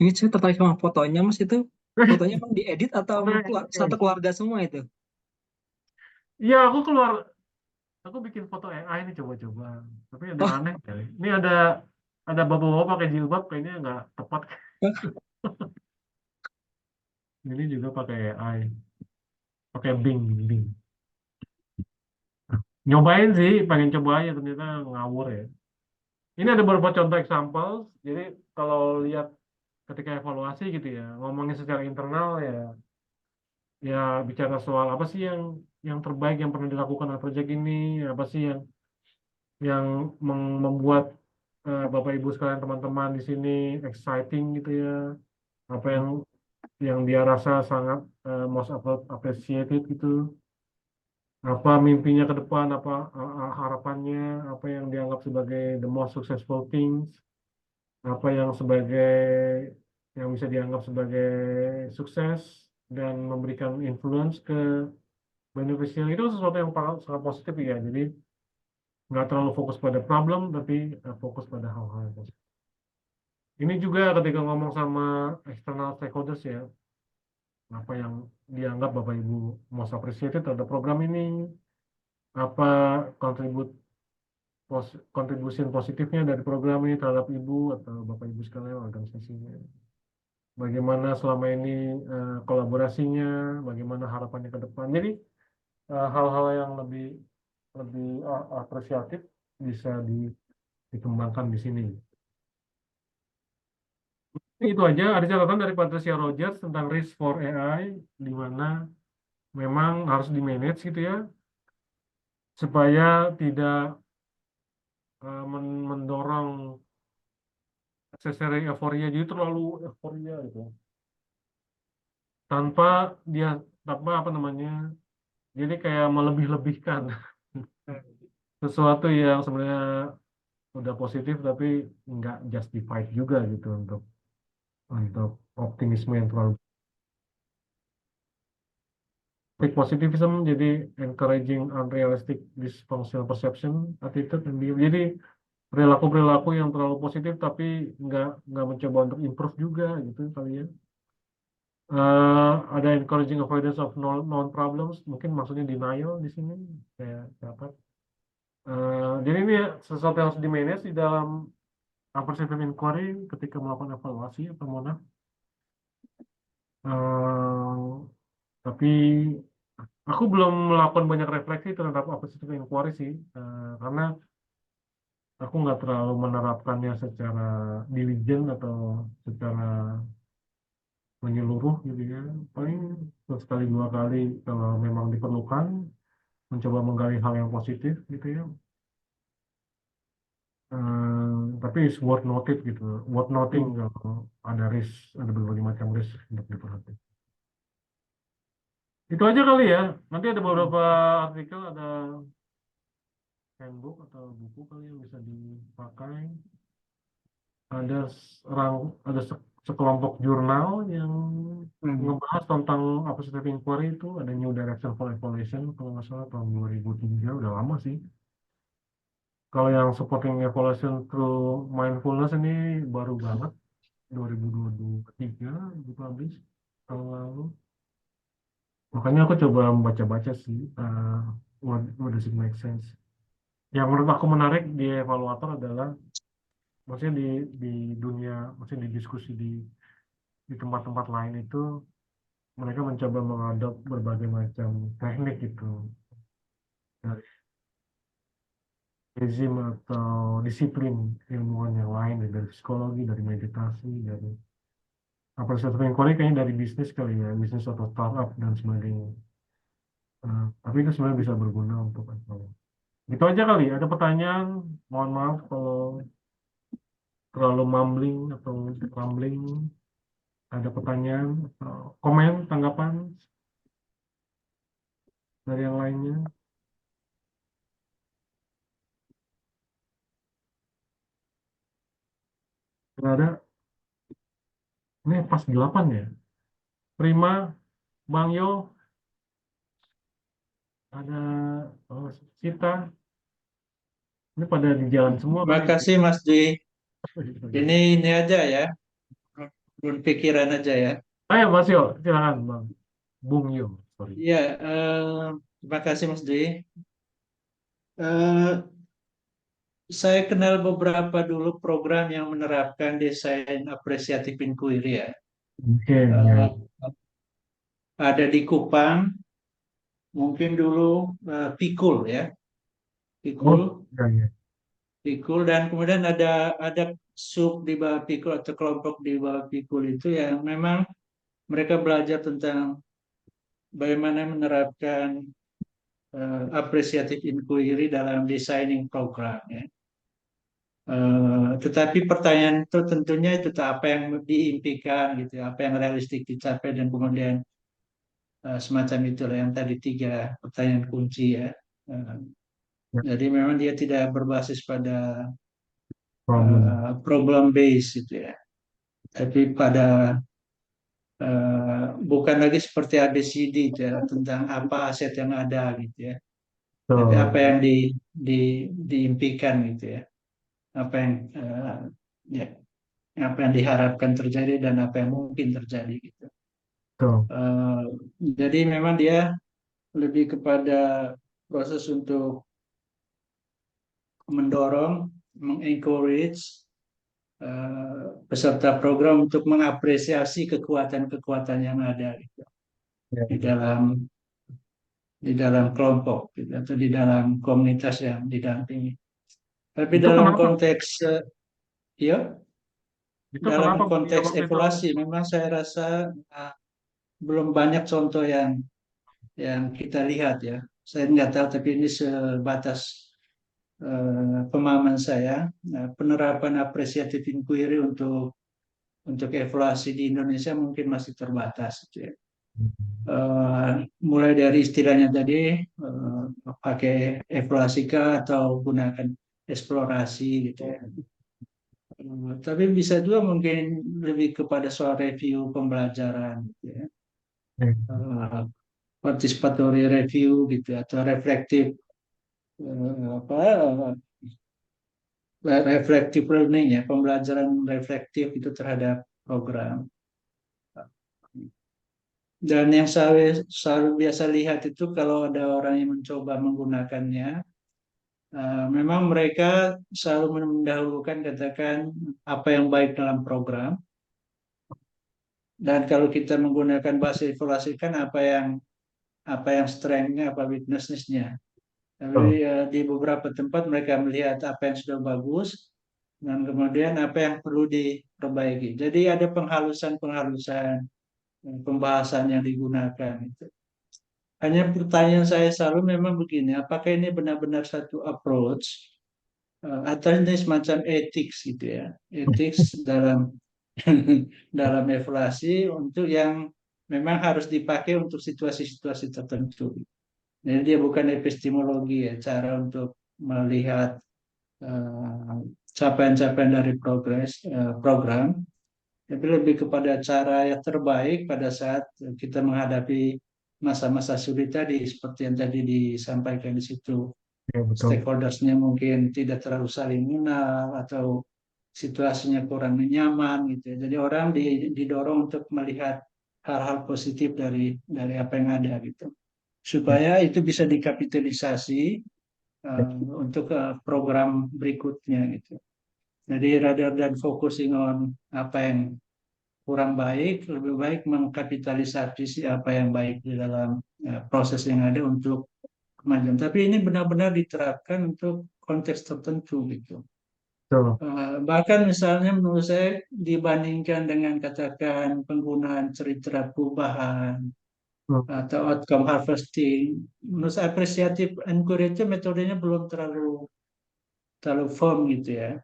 [SPEAKER 1] Ini saya tertarik sama fotonya Mas itu. Fotonya emang diedit atau
[SPEAKER 2] Oke,
[SPEAKER 1] satu
[SPEAKER 2] oke.
[SPEAKER 1] keluarga semua itu?
[SPEAKER 2] Iya, aku bikin foto AI ini coba-coba. Tapi ada
[SPEAKER 1] Oh,
[SPEAKER 2] aneh kali. Ini ada bapak-bapak pakai jilbab kayaknya nggak tepat. Ini juga pakai AI, pakai Bing. Nyobain sih, pengen coba aja ternyata ngawur ya. Ini ada beberapa contoh example. Jadi kalau lihat ketika evaluasi gitu ya, ngomongin secara internal ya, ya bicara soal apa sih yang terbaik yang pernah dilakukan oleh proyek ini, apa sih yang membuat Bapak Ibu sekalian teman-teman di sini exciting gitu ya, apa yang dia rasa sangat most appreciated gitu, apa mimpinya ke depan, apa harapannya, apa yang dianggap sebagai the most successful things, apa yang bisa dianggap sebagai sukses dan memberikan influence ke beneficial, itu sesuatu yang sangat positif ya. Jadi nggak terlalu fokus pada problem, tapi fokus pada hal-hal yang positif. Ini juga ketika ngomong sama external stakeholders ya, apa yang dianggap Bapak Ibu most appreciated terhadap program ini, apa kontribusi positifnya dari program ini terhadap Ibu atau Bapak Ibu sekalian organisasinya. Bagaimana selama ini kolaborasinya, bagaimana harapannya ke depan. Jadi hal-hal yang lebih lebih apresiatif bisa dikembangkan di sini. Itu aja, ada catatan dari Patricia Rogers tentang risk for AI, di mana memang harus di-manage gitu ya, supaya tidak mendorong unnecessary euforia, jadi terlalu euforia gitu. Tanpa dia, tanpa apa namanya, jadi kayak melebih-lebihkan sesuatu yang sebenarnya udah positif tapi nggak justified juga gitu untuk optimisme yang terlalu. Toxic positivism jadi encouraging unrealistic dysfunctional perception attitude and behavior. Jadi perilaku-perilaku yang terlalu positif tapi nggak mencoba untuk improve juga gitu kali ya. Ada encouraging avoidance of known problems, mungkin maksudnya denial di sini kayak apa. Jadi ini ya, sesuatu yang harus di-manage di dalam appreciative inquiry ketika melakukan evaluasi atau mana. Tapi aku belum melakukan banyak refleksi terhadap appreciative inquiry sih, karena aku nggak terlalu menerapkannya secara diligent atau secara menyeluruh gitu ya. Paling sekali dua kali kalau memang diperlukan, mencoba menggali hal yang positif gitu ya. Tapi it's worth noted gitu, worth noting kalau ada risk, ada berbagai macam risk untuk diperhatikan. Itu aja kali ya. Nanti ada beberapa artikel, ada handbook atau buku kali yang bisa dipakai. Ada sekelompok jurnal yang ngebahas tentang appreciative inquiry, itu ada New Direction for Evaluation kalau nggak salah tahun 2003, udah lama sih. Kalau yang supporting evaluation through mindfulness ini baru banget 2023 dipublish tahun lalu. Makanya aku coba membaca-baca sih, what does it make sense. Yang menurut aku menarik di evaluator adalah, maksudnya di dunia, maksudnya di diskusi di tempat-tempat lain itu, mereka mencoba mengadop berbagai macam teknik itu dari rezim atau disiplin ilmuwan yang lain, dari psikologi, dari meditasi, dari apa inquiry kayaknya dari bisnis kali ya, bisnis atau startup dan sebagainya. Tapi itu sebenarnya bisa berguna untuk apa. Gitu aja kali. Ada pertanyaan? Mohon maaf kalau terlalu mumbling atau rambling. Ada pertanyaan, atau komen, tanggapan dari yang lainnya? Nggak ada. Ini pas 8 ya. Prima, Bang Yo, ada Sita. Ini pada di jalan semua
[SPEAKER 4] Terima
[SPEAKER 2] kali.
[SPEAKER 4] kasih Mas Dwi. Ini aja ya, berpikiran aja ya.
[SPEAKER 2] Ayo Mas Yo, silakan Bang. Bung Yo, sorry.
[SPEAKER 4] Iya, terima kasih Mas Dwi. Eh, saya kenal beberapa dulu program yang menerapkan desain apresiatif inquiry ya.
[SPEAKER 2] Oke, ya.
[SPEAKER 4] Eh, ada di Kupang, mungkin dulu Pikul ya, Pikul,
[SPEAKER 2] Oh, ya, ya.
[SPEAKER 4] Pikul, dan kemudian ada sub di bawah Pikul atau kelompok di bawah Pikul itu yang memang mereka belajar tentang bagaimana menerapkan appreciative inquiry dalam designing program ya. Tetapi pertanyaan itu tentunya itu apa yang diimpikan gitu ya, apa yang realistik dicapai, dan kemudian semacam itulah yang tadi tiga pertanyaan kunci ya. Uh,
[SPEAKER 2] Ya,
[SPEAKER 4] jadi memang dia tidak berbasis pada
[SPEAKER 2] problem.
[SPEAKER 4] problem base gitu ya, tapi pada bukan lagi seperti ABCD gitu ya, tentang apa aset yang ada gitu ya, tapi apa
[SPEAKER 2] So,
[SPEAKER 4] yang diimpikan gitu ya, apa yang ya, apa yang diharapkan terjadi dan apa yang mungkin terjadi gitu.
[SPEAKER 2] so,
[SPEAKER 4] Eh, jadi memang dia lebih kepada proses untuk mendorong, mengencourage peserta program untuk mengapresiasi kekuatan-kekuatan yang ada gitu,
[SPEAKER 2] ya,
[SPEAKER 4] di dalam di dalam kelompok gitu, atau di dalam komunitas yang didampingi. Tapi
[SPEAKER 2] Itu
[SPEAKER 4] dalam
[SPEAKER 2] kenapa?
[SPEAKER 4] konteks ya,
[SPEAKER 2] Itu
[SPEAKER 4] dalam
[SPEAKER 2] kenapa Buya
[SPEAKER 4] konteks
[SPEAKER 2] waktu itu?
[SPEAKER 4] evaluasi memang saya rasa belum banyak contoh yang kita lihat ya. Saya nggak tahu, tapi ini sebatas pemahaman saya. Penerapan apresiatif inquiry untuk evaluasi di Indonesia mungkin masih terbatas gitu ya. Mulai dari istilahnya tadi pakai evaluasi kah atau gunakan eksplorasi gitu ya. Tapi bisa juga mungkin lebih kepada soal review pembelajaran gitu ya. Participatory review gitu atau reflective apa reflective learning ya, pembelajaran reflektif itu terhadap program. Dan yang saya selalu biasa lihat itu kalau ada orang yang mencoba menggunakannya, memang mereka selalu mendahulukan katakan apa yang baik dalam program. Dan kalau kita menggunakan bahasa evaluasi kan apa yang strength-nya, apa weakness-nya. Tapi di beberapa tempat mereka melihat apa yang sudah bagus dan kemudian apa yang perlu diperbaiki. Jadi ada penghalusan pembahasan yang digunakan itu. Hanya pertanyaan saya selalu memang begini, apakah ini benar-benar satu approach atau ini semacam ethics gitu ya, ethics dalam dalam evaluasi untuk yang memang harus dipakai untuk situasi-situasi tertentu. Jadi dia bukan epistemologi ya, cara untuk melihat capaian-capaian dari program, tapi lebih kepada cara yang terbaik pada saat kita menghadapi masa-masa sulit tadi, seperti yang tadi disampaikan di situ.
[SPEAKER 2] Ya, betul.
[SPEAKER 4] Stakeholdersnya mungkin tidak terlalu saling mengenal atau situasinya kurang nyaman gitu ya. Jadi orang didorong untuk melihat hal-hal positif dari apa yang ada gitu, supaya itu bisa dikapitalisasi untuk program berikutnya gitu. Jadi rather than focusing on apa yang kurang baik, lebih baik mengkapitalisasi apa yang baik di dalam proses yang ada untuk kemajuan. Tapi ini benar-benar diterapkan untuk konteks tertentu gitu.
[SPEAKER 2] Betul.
[SPEAKER 4] Bahkan misalnya menurut saya dibandingkan dengan katakan penggunaan cerita perubahan atau outcome harvesting, menurut saya apresiatif inquiry itu metodenya belum terlalu firm gitu ya.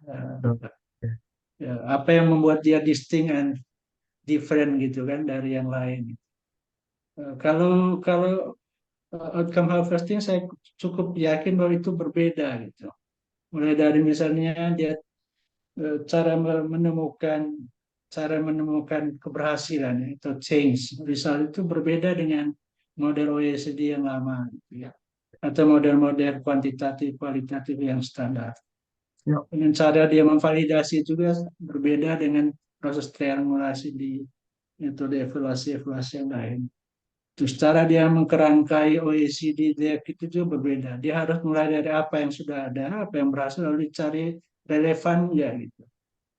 [SPEAKER 4] Apa yang membuat dia distinct and different gitu kan dari yang lain. Kalau outcome harvesting saya cukup yakin bahwa itu berbeda gitu. Mulai dari misalnya dia cara menemukan keberhasilan atau change result itu berbeda dengan model OECD yang lama gitu ya, atau model-model kuantitatif kualitatif yang standar.
[SPEAKER 2] Ya.
[SPEAKER 4] Dengan cara dia memvalidasi juga berbeda dengan proses triangulasi di metode evaluasi yang lain. Terus cara dia mengkerangkai OECD dia itu juga berbeda. Dia harus mulai dari apa yang sudah ada, apa yang berhasil, lalu dicari relevan nggak gitu.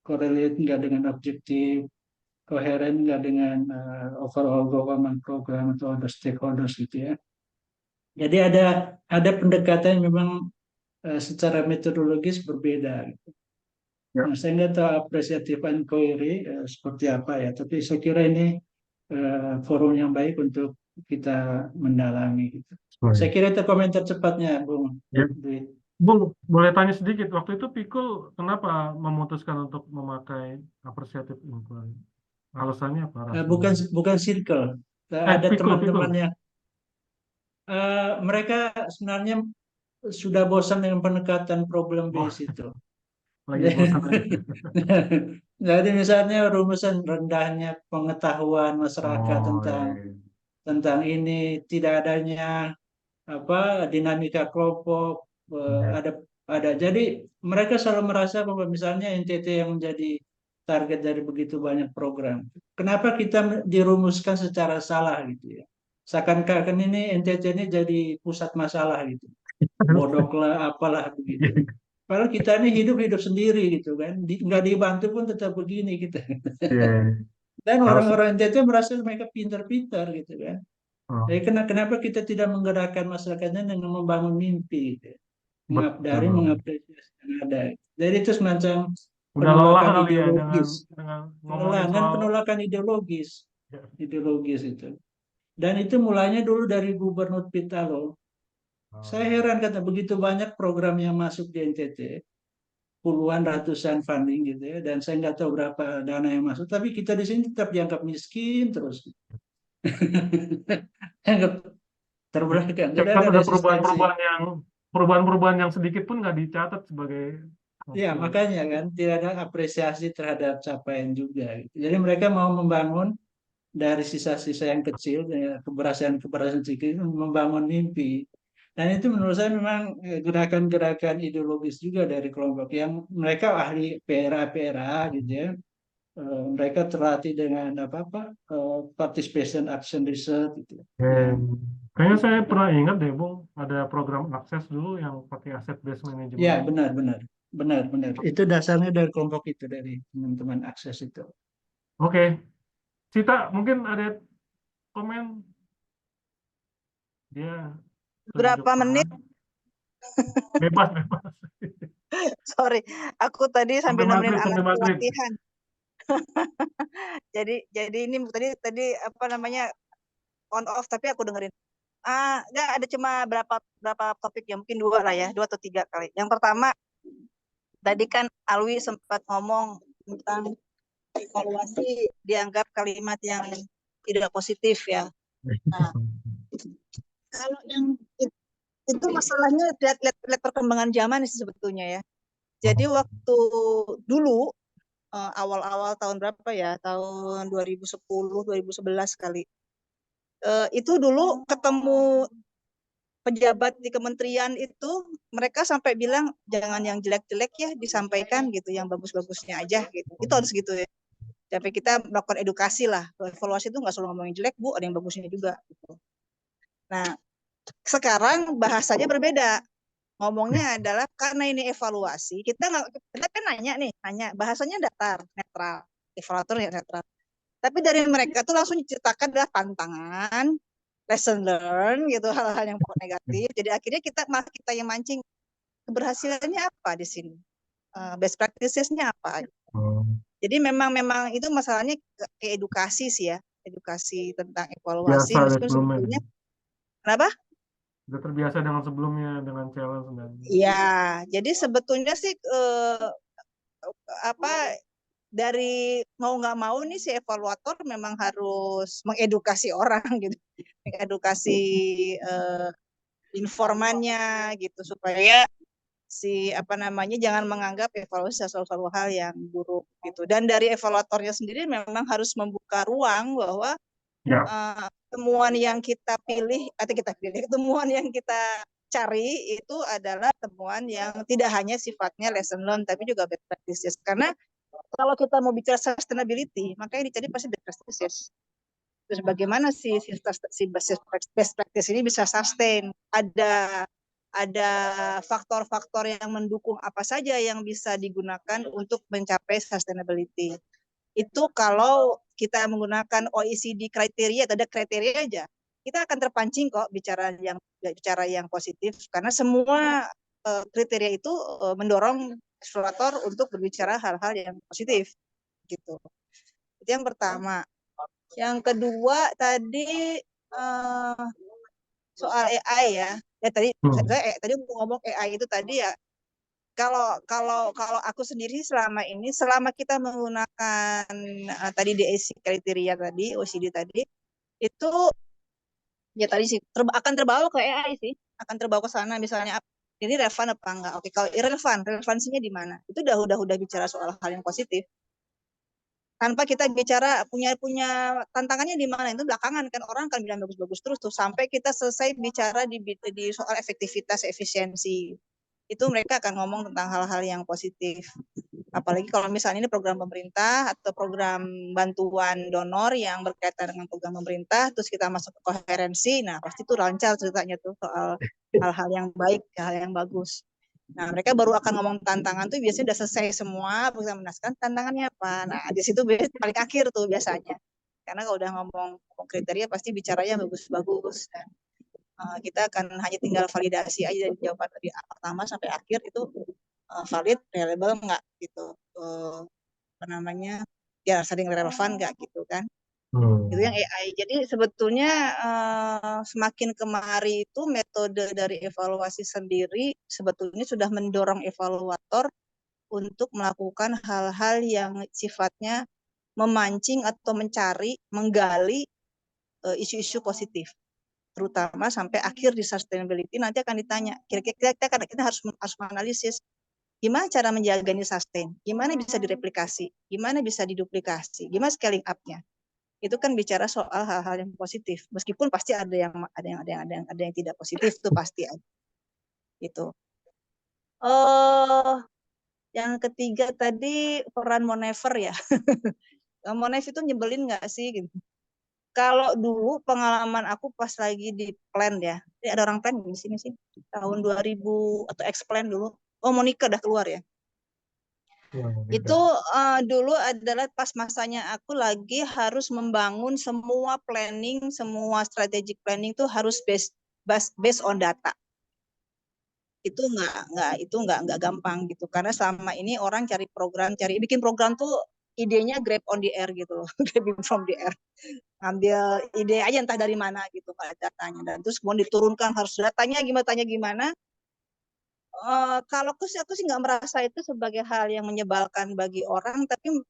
[SPEAKER 4] Correlate nggak dengan objektif, koheren nggak dengan overall government program atau other stakeholders gitu ya. Jadi ada pendekatan yang memang secara metodologis berbeda. Gitu.
[SPEAKER 2] Ya.
[SPEAKER 4] Nah, saya nggak tahu apresiatif inquiry seperti apa ya, tapi saya kira ini forum yang baik untuk kita mendalami. Gitu. Saya kira itu komentar cepatnya, Bung.
[SPEAKER 2] Ya. Bung, boleh tanya sedikit, waktu itu Pikul kenapa memutuskan untuk memakai apresiatif inquiry? Alasannya apa?
[SPEAKER 4] Bukan circle. Ada teman-teman yang mereka sebenarnya sudah bosan dengan pendekatan problem base itu.
[SPEAKER 2] Lagi bosan.
[SPEAKER 4] Jadi misalnya rumusan rendahnya pengetahuan masyarakat tentang ini, tidak adanya dinamika kelompok, ada. Jadi mereka selalu merasa bahwa misalnya NTT yang menjadi target dari begitu banyak program. Kenapa kita dirumuskan secara salah gitu ya? Seakan-akan ini NTT ini jadi pusat masalah gitu. Bodok lah, apalah begitu. Padahal kita ini hidup sendiri gitu kan, nggak dibantu pun tetap begini gitu. Dan orang-orang NTT merasa mereka pintar-pintar gitu kan.
[SPEAKER 2] Oh,
[SPEAKER 4] Jadi kenapa kita tidak menggerakkan masyarakatnya dengan membangun mimpi, gitu. Dari
[SPEAKER 2] betul.
[SPEAKER 4] mengapresiasi yang ada. Jadi itu semacam
[SPEAKER 2] Udah lelah
[SPEAKER 4] penolakan
[SPEAKER 2] kali ya
[SPEAKER 4] ideologis,
[SPEAKER 2] dengan ngomongin
[SPEAKER 4] penolakan dan
[SPEAKER 2] soal
[SPEAKER 4] penolakan ideologis,
[SPEAKER 2] ya,
[SPEAKER 4] ideologis itu. Dan itu mulainya dulu dari Gubernur Pitalo. Saya
[SPEAKER 2] oh,
[SPEAKER 4] heran kata begitu banyak program yang masuk di NTT, puluhan ratusan funding gitu ya, dan saya nggak tahu berapa dana yang masuk, tapi kita di sini tetap dianggap miskin terus, dianggap terbelakang. Jadi
[SPEAKER 2] kan
[SPEAKER 4] ada
[SPEAKER 2] ada
[SPEAKER 4] resistensi.
[SPEAKER 2] perubahan-perubahan yang sedikit pun nggak dicatat sebagai
[SPEAKER 4] Ya,
[SPEAKER 2] hasil.
[SPEAKER 4] makanya kan tidak ada apresiasi terhadap capaian juga, gitu. Jadi mereka mau membangun dari sisa-sisa yang kecil, ya, keberhasilan-keberhasilan sedikit, membangun mimpi. Dan itu menurut saya memang gerakan-gerakan ideologis juga dari kelompok yang mereka ahli PRA-PRA gitu ya. Mereka terlatih dengan apa-apa participation action research gitu ya.
[SPEAKER 2] Eh,
[SPEAKER 4] Yang
[SPEAKER 2] Kayaknya saya pernah ingat deh, Bung, ada program akses dulu yang pakai asset based
[SPEAKER 4] ya
[SPEAKER 2] management.
[SPEAKER 4] benar-benar benar-benar itu dasarnya dari kelompok itu, dari teman-teman akses itu.
[SPEAKER 2] Oke, Cita, mungkin ada komen dia tunjuk
[SPEAKER 5] Berapa
[SPEAKER 2] tangan,
[SPEAKER 5] menit?
[SPEAKER 2] bebas bebas
[SPEAKER 5] Sorry, aku tadi
[SPEAKER 2] sampai
[SPEAKER 5] sambil nemenin
[SPEAKER 2] maghrib sampai
[SPEAKER 5] anakku
[SPEAKER 2] maghrib.
[SPEAKER 5] latihan. Jadi ini tadi apa namanya on off tapi aku dengerin. Enggak ada cuma berapa topik ya, mungkin dua lah ya, 2 atau 3 kali. Yang pertama tadi kan Alwi sempat ngomong tentang evaluasi dianggap kalimat yang tidak positif ya. Nah, kalau yang itu masalahnya lihat perkembangan zaman sih sebetulnya ya. Jadi waktu dulu awal-awal tahun berapa ya? Tahun 2010, 2011 kali. Itu dulu ketemu pejabat di kementerian itu mereka sampai bilang jangan yang jelek-jelek ya disampaikan gitu, yang bagus-bagusnya aja gitu. Itu harus gitu ya. Tapi kita melakukan edukasi lah. Evaluasi itu nggak selalu ngomongin jelek, Bu, ada yang bagusnya juga gitu. Nah, sekarang bahasanya berbeda. Ngomongnya adalah karena ini evaluasi, kita kan nanya bahasanya datar, netral, evaluator ya netral. Tapi dari mereka tuh langsung diceritakan adalah tantangan, lesson learn gitu, hal-hal yang negatif. Jadi akhirnya kita yang mancing keberhasilannya apa di sini, best practices-nya apa. Jadi memang itu masalahnya ke edukasi sih ya, edukasi tentang evaluasi
[SPEAKER 2] Biasa deh
[SPEAKER 5] meskipun
[SPEAKER 2] sebelumnya.
[SPEAKER 5] sebetulnya kenapa?
[SPEAKER 2] Udah terbiasa dengan sebelumnya dengan challenge dan
[SPEAKER 5] Iya, jadi sebetulnya sih apa dari mau nggak mau nih si evaluator memang harus mengedukasi orang gitu, mengedukasi informannya gitu supaya si apa namanya jangan menganggap evaluasi sesuatu hal yang buruk gitu. Dan dari evaluatornya sendiri memang harus membuka ruang bahwa
[SPEAKER 2] ya.
[SPEAKER 5] temuan yang kita pilih atau kita pilih temuan yang kita cari itu adalah temuan yang tidak hanya sifatnya lesson learned tapi juga best practices. Karena kalau kita mau bicara sustainability, maka yang dicari pasti best practices. Terus bagaimana si best practice ini bisa sustain? Ada faktor-faktor yang mendukung apa saja yang bisa digunakan untuk mencapai sustainability. Itu kalau kita menggunakan OECD kriteria, ada kriteria aja, kita akan terpancing kok bicara yang positif karena semua kriteria itu mendorong eksplorator untuk berbicara hal-hal yang positif gitu. Itu yang pertama. Yang kedua tadi soal AI ya. Ya tadi ngomong AI itu tadi ya. Kalau aku sendiri selama kita menggunakan tadi DAC kriteria tadi, OECD tadi, itu ya tadi sih akan terbawa ke AI sih, akan terbawa ke sana misalnya ini relevan apa enggak. Oke, kalau irrelevan, relevansinya di mana? Itu udah bicara soal hal yang positif. Tanpa kita bicara punya tantangannya di mana, itu belakangan kan orang akan bilang bagus-bagus terus tuh sampai kita selesai bicara di soal efektivitas, efisiensi. Itu mereka akan ngomong tentang hal-hal yang positif. Apalagi kalau misalnya ini program pemerintah atau program bantuan donor yang berkaitan dengan program pemerintah, terus kita masuk ke koherensi, nah pasti tuh lancar ceritanya tuh soal hal-hal yang baik, hal yang bagus. Nah, mereka baru akan ngomong tantangan tuh biasanya udah selesai semua, kita menjelaskan tantangannya apa. Nah, di situ paling akhir tuh biasanya. karena kalau udah ngomong kriteria pasti bicaranya bagus-bagus, dan kita akan hanya tinggal validasi aja dari jawaban dari pertama sampai akhir itu valid, reliable nggak gitu, apa namanya, ya sering relevan nggak gitu kan. Itu yang AI. Jadi sebetulnya semakin kemari itu metode dari evaluasi sendiri sebetulnya sudah mendorong evaluator untuk melakukan hal-hal yang sifatnya memancing atau mencari, menggali isu-isu positif, terutama sampai akhir di sustainability nanti akan ditanya, kira-kira kita harus menganalisis gimana cara menjaga ini sustain, gimana bisa direplikasi, gimana bisa diduplikasi, gimana scaling up-nya. Itu kan bicara soal hal-hal yang positif, meskipun pasti ada yang tidak positif, itu pasti ada. Gitu. Yang ketiga tadi peran Monever ya. Monev itu nyebelin nggak sih? Gitu. Kalau dulu pengalaman aku pas lagi di plan ya, ada orang plan di sini sih, tahun 2000 atau ex-plan dulu. Oh, Monica udah keluar ya. Itu dulu adalah pas masanya aku lagi harus membangun semua planning, semua strategic planning tuh harus based on data. Itu nggak gampang gitu, karena selama ini orang bikin program tuh idenya grab on the air gitu loh, grabbing from the air, ngambil ide aja entah dari mana gitu, nggak ada datanya, dan terus mau diturunkan harus datanya gimana. Kalau aku sih nggak merasa itu sebagai hal yang menyebalkan bagi orang, tapi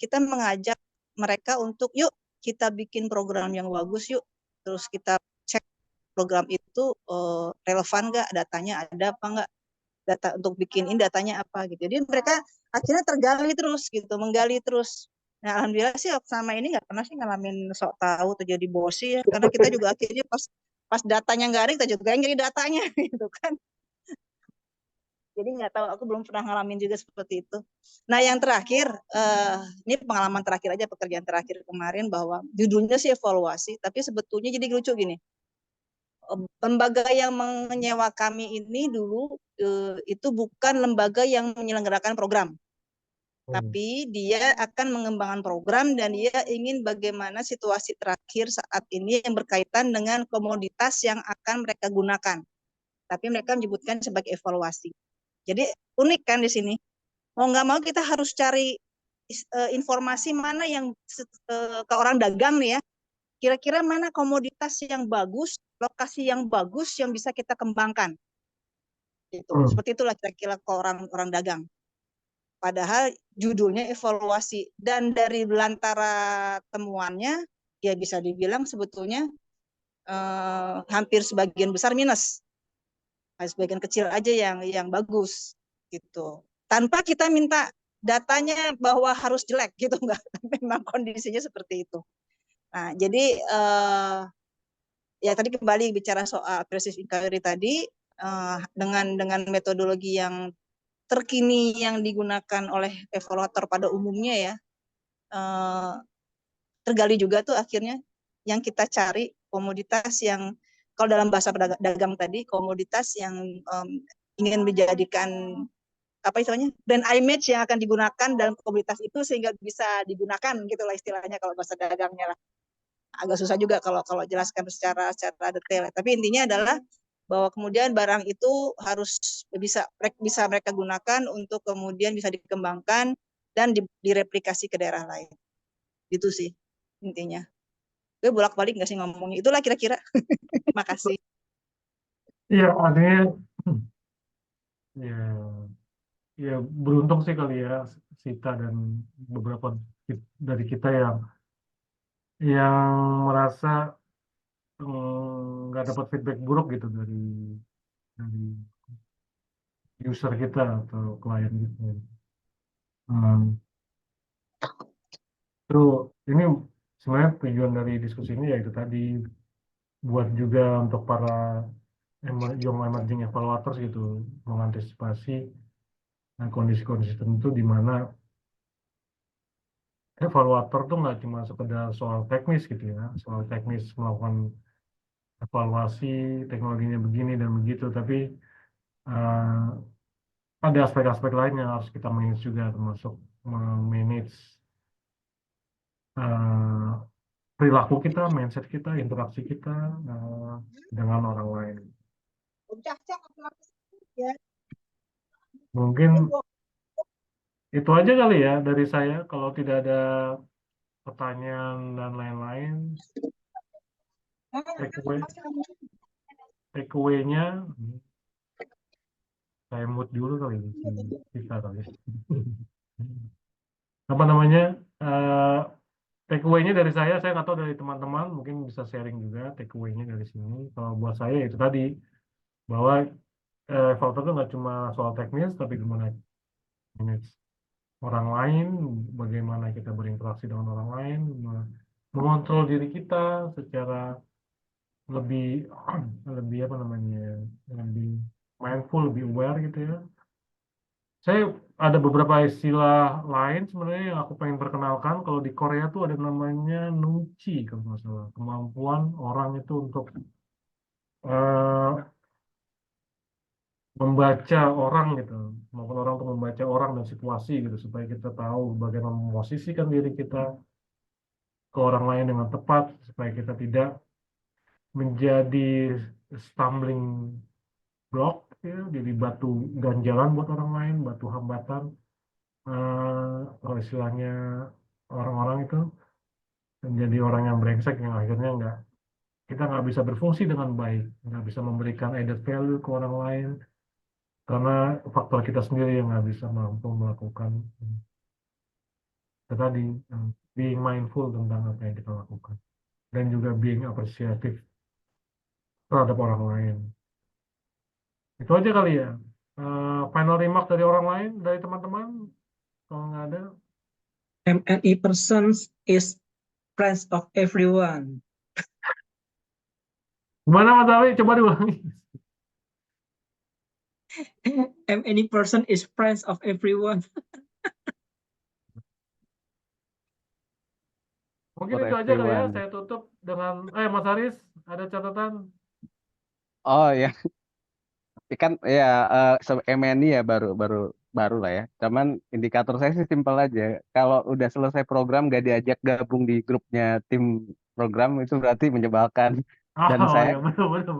[SPEAKER 5] kita mengajak mereka untuk yuk kita bikin program yang bagus yuk, terus kita cek program itu relevan nggak, datanya ada apa nggak, data untuk bikin ini datanya apa gitu. Jadi mereka akhirnya tergali terus gitu, menggali terus. Nah, alhamdulillah sih sama ini nggak pernah sih ngalamin sok tahu atau jadi bosi ya, karena kita juga akhirnya pas datanya nggak ada, kita juga yang jadi datanya gitu kan. Jadi nggak tahu, aku belum pernah ngalamin juga seperti itu. Nah, yang terakhir, ini pengalaman terakhir aja, pekerjaan terakhir kemarin, bahwa judulnya sih evaluasi, tapi sebetulnya jadi lucu gini. Lembaga yang menyewa kami ini dulu itu bukan lembaga yang menyelenggarakan program, tapi dia akan mengembangkan program dan dia ingin bagaimana situasi terakhir saat ini yang berkaitan dengan komoditas yang akan mereka gunakan. Tapi mereka menyebutkan sebagai evaluasi. Jadi unik kan di sini. Mau nggak mau kita harus cari informasi mana yang ke orang dagang nih ya. Kira-kira mana komoditas yang bagus, lokasi yang bagus yang bisa kita kembangkan. Gitu. Seperti itulah kira-kira ke orang dagang. Padahal judulnya evaluasi, dan dari belantara temuannya ya bisa dibilang sebetulnya hampir sebagian besar minus. Sebagian kecil aja yang bagus gitu. Tanpa kita minta datanya bahwa harus jelek gitu, enggak. Memang kondisinya seperti itu. Nah, jadi ya tadi kembali bicara soal aggressive inquiry tadi, dengan metodologi yang terkini yang digunakan oleh evaluator pada umumnya ya, tergali juga tuh akhirnya yang kita cari komoditas yang, kalau dalam bahasa dagang tadi, komoditas yang ingin menjadikan apa istilahnya brand image yang akan digunakan dalam komoditas itu sehingga bisa digunakan gitulah istilahnya kalau bahasa dagangnya lah. Agak susah juga kalau jelaskan secara detail. Tapi intinya adalah bahwa kemudian barang itu harus bisa mereka gunakan untuk kemudian bisa dikembangkan dan direplikasi ke daerah lain. Gitu sih intinya. Gue bolak-balik nggak sih ngomongnya? Itulah kira-kira. Makasih.
[SPEAKER 2] Iya, artinya ya beruntung sih kali ya Sita dan beberapa dari kita yang merasa nggak dapat feedback buruk gitu dari user kita atau klien kita. Terus ini sebenarnya tujuan dari diskusi ini yaitu tadi buat juga untuk para young emerging evaluators gitu, mengantisipasi kondisi-kondisi tertentu di mana evaluator tuh nggak cuma sekedar soal teknis gitu ya, soal teknis melakukan evaluasi teknologinya begini dan begitu, tapi ada aspek-aspek lain yang harus kita manage juga, termasuk manage perilaku kita, mindset kita, interaksi kita dengan orang lain. Mungkin itu aja kali ya dari saya. Kalau tidak ada pertanyaan dan lain-lain, take away-nya saya mood dulu kali ini, kita kali. Apa namanya? Take away-nya dari saya nggak tahu dari teman-teman, mungkin bisa sharing juga take away-nya dari sini. Kalau buat saya itu tadi, bahwa evaluator itu nggak cuma soal teknis, tapi gimana manage orang lain, bagaimana kita berinteraksi dengan orang lain, mengontrol diri kita secara lebih lebih apa namanya, lebih mindful, lebih aware gitu ya. Saya ada beberapa istilah lain sebenarnya yang aku pengen perkenalkan. Kalau di Korea tuh ada namanya nungchi kalau nggak salah, kemampuan orang itu untuk membaca orang gitu, kemampuan orang untuk membaca orang dan situasi gitu, supaya kita tahu bagaimana memposisikan diri kita ke orang lain dengan tepat, supaya kita tidak menjadi stumbling block ya, jadi batu ganjalan buat orang lain, batu hambatan, kalau istilahnya orang-orang itu menjadi orang yang brengsek yang akhirnya kita nggak bisa berfungsi dengan baik, nggak bisa memberikan added value ke orang lain karena faktor kita sendiri yang nggak bisa mampu melakukan tadi, being mindful tentang apa yang kita lakukan dan juga being appreciative terhadap orang lain. Itu aja kali ya. Final remark dari orang lain, dari teman-teman, kalau nggak ada.
[SPEAKER 1] MNE persons is friends of everyone.
[SPEAKER 2] Gimana Mas Ali? Coba diulangi.
[SPEAKER 1] MNE person is friends of everyone.
[SPEAKER 2] Mungkin
[SPEAKER 6] For
[SPEAKER 2] itu aja kali ya.
[SPEAKER 6] everyone.
[SPEAKER 2] Saya tutup dengan, Mas Haris, ada catatan?
[SPEAKER 6] Oh ya, kan ya MNI ya baru lah ya. Cuman indikator saya sih simpel aja. Kalau udah selesai program gak diajak gabung di grupnya tim program itu berarti menyebalkan. Dan
[SPEAKER 2] Oh
[SPEAKER 6] saya
[SPEAKER 2] ya, betul.
[SPEAKER 1] Itu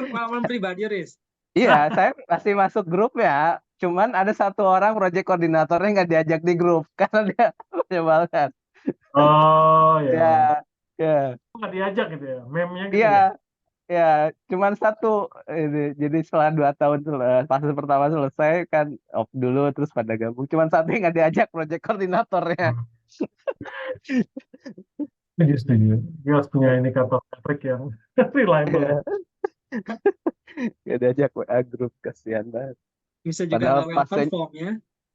[SPEAKER 1] pengalaman pribadi, Riz.
[SPEAKER 6] iya, saya masih masuk grup ya. Cuman ada satu orang project koordinatornya nggak diajak di grup karena dia menyebalkan.
[SPEAKER 2] Oh ya.
[SPEAKER 6] Ya,
[SPEAKER 2] Nggak diajak gitu ya, meme-nya gitu
[SPEAKER 6] iya.
[SPEAKER 2] ya.
[SPEAKER 6] Ya, cuman satu ini. Jadi setelah 2 tahun fase pertama selesai kan off dulu terus pada gabung. Cuman satu yang nggak diajak project koordinatornya.
[SPEAKER 2] Setuju. Dia harus punya indikator metrik yang reliable ya.
[SPEAKER 6] Nggak diajak WA grup, kasihan banget.
[SPEAKER 1] Bisa juga
[SPEAKER 6] Padahal
[SPEAKER 1] nggak well perform ya.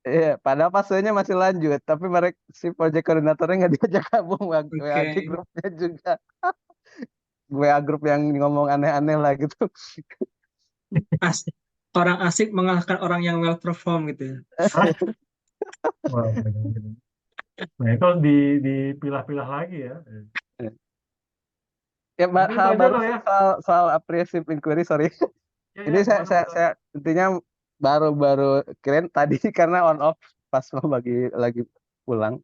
[SPEAKER 6] Iya, padahal fasenya masih lanjut, tapi mereka si project koordinatornya nggak diajak gabung WA
[SPEAKER 1] Oke.
[SPEAKER 6] grupnya juga. WA grup yang ngomong aneh-aneh lah gitu.
[SPEAKER 1] Orang asik mengalahkan orang yang well perform gitu ya.
[SPEAKER 2] Wah, benar-benar. Nah itu dipilah-pilah lagi ya.
[SPEAKER 6] Ya,
[SPEAKER 2] Mungkin itu
[SPEAKER 6] hal
[SPEAKER 2] aja
[SPEAKER 6] baru
[SPEAKER 2] kali
[SPEAKER 6] sih
[SPEAKER 2] ya.
[SPEAKER 6] soal appreciative inquiry, sorry.
[SPEAKER 2] Ya,
[SPEAKER 6] Ini
[SPEAKER 2] gimana, Mas?
[SPEAKER 6] saya intinya baru keren tadi karena on off pas mau lagi pulang.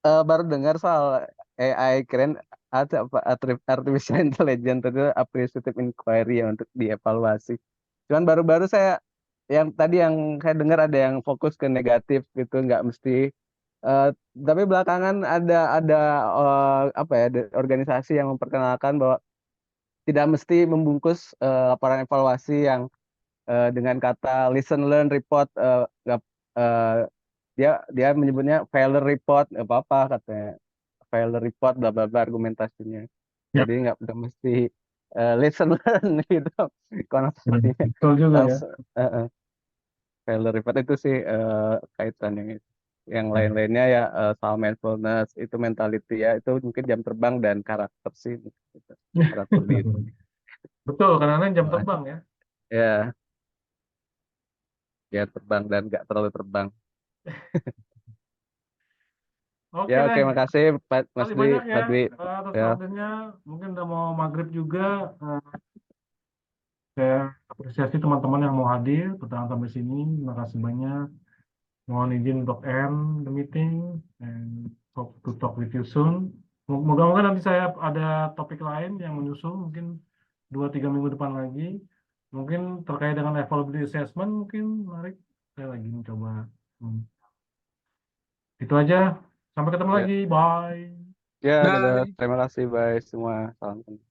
[SPEAKER 6] Baru dengar soal AI keren, ada apa artificial intelligence itu appreciative inquiry ya untuk dievaluasi. Cuman baru-baru saya yang tadi yang saya dengar ada yang fokus ke negatif gitu, nggak mesti. Tapi belakangan ada apa ya, organisasi yang memperkenalkan bahwa tidak mesti membungkus laporan evaluasi yang dengan kata listen, learn, report. Nggak, eh, dia menyebutnya failure report, nggak apa-apa katanya. Failure report bla bla bla argumentasinya.
[SPEAKER 2] Ya.
[SPEAKER 6] Jadi nggak mesti listen, learn gitu konotasinya.
[SPEAKER 2] Betul juga ya.
[SPEAKER 6] Failure report itu sih kaitannya itu. Yang lain-lainnya ya soal mindfulness, itu mentality ya, itu mungkin jam terbang dan karakter sih gitu. Karakter diri.
[SPEAKER 2] Betul, kadang-kadang jam terbang ya.
[SPEAKER 6] Ya terbang dan nggak terlalu terbang.
[SPEAKER 2] Oke
[SPEAKER 6] Ya,
[SPEAKER 2] deh.
[SPEAKER 6] oke, makasih Mas
[SPEAKER 2] Terima
[SPEAKER 6] Dwi,
[SPEAKER 2] banyak ya
[SPEAKER 6] Pak Dwi.
[SPEAKER 2] atas
[SPEAKER 6] Ya.
[SPEAKER 2] waktunya. Mungkin udah mau maghrib juga. Saya apresiasi teman-teman yang mau hadir bertahan sampai sini. Terima kasih banyak. Mohon izin untuk end the meeting. And Hope to talk with you soon. Moga-moga nanti saya ada topik lain yang menyusul mungkin 2-3 minggu depan lagi. Mungkin terkait dengan availability assessment mungkin menarik. Saya lagi mencoba. Itu aja. Sampai ketemu
[SPEAKER 6] Ya.
[SPEAKER 2] lagi. Bye.
[SPEAKER 6] Ya, dadah.
[SPEAKER 1] Bye.
[SPEAKER 6] Terima kasih, bye semua. Salam kenal.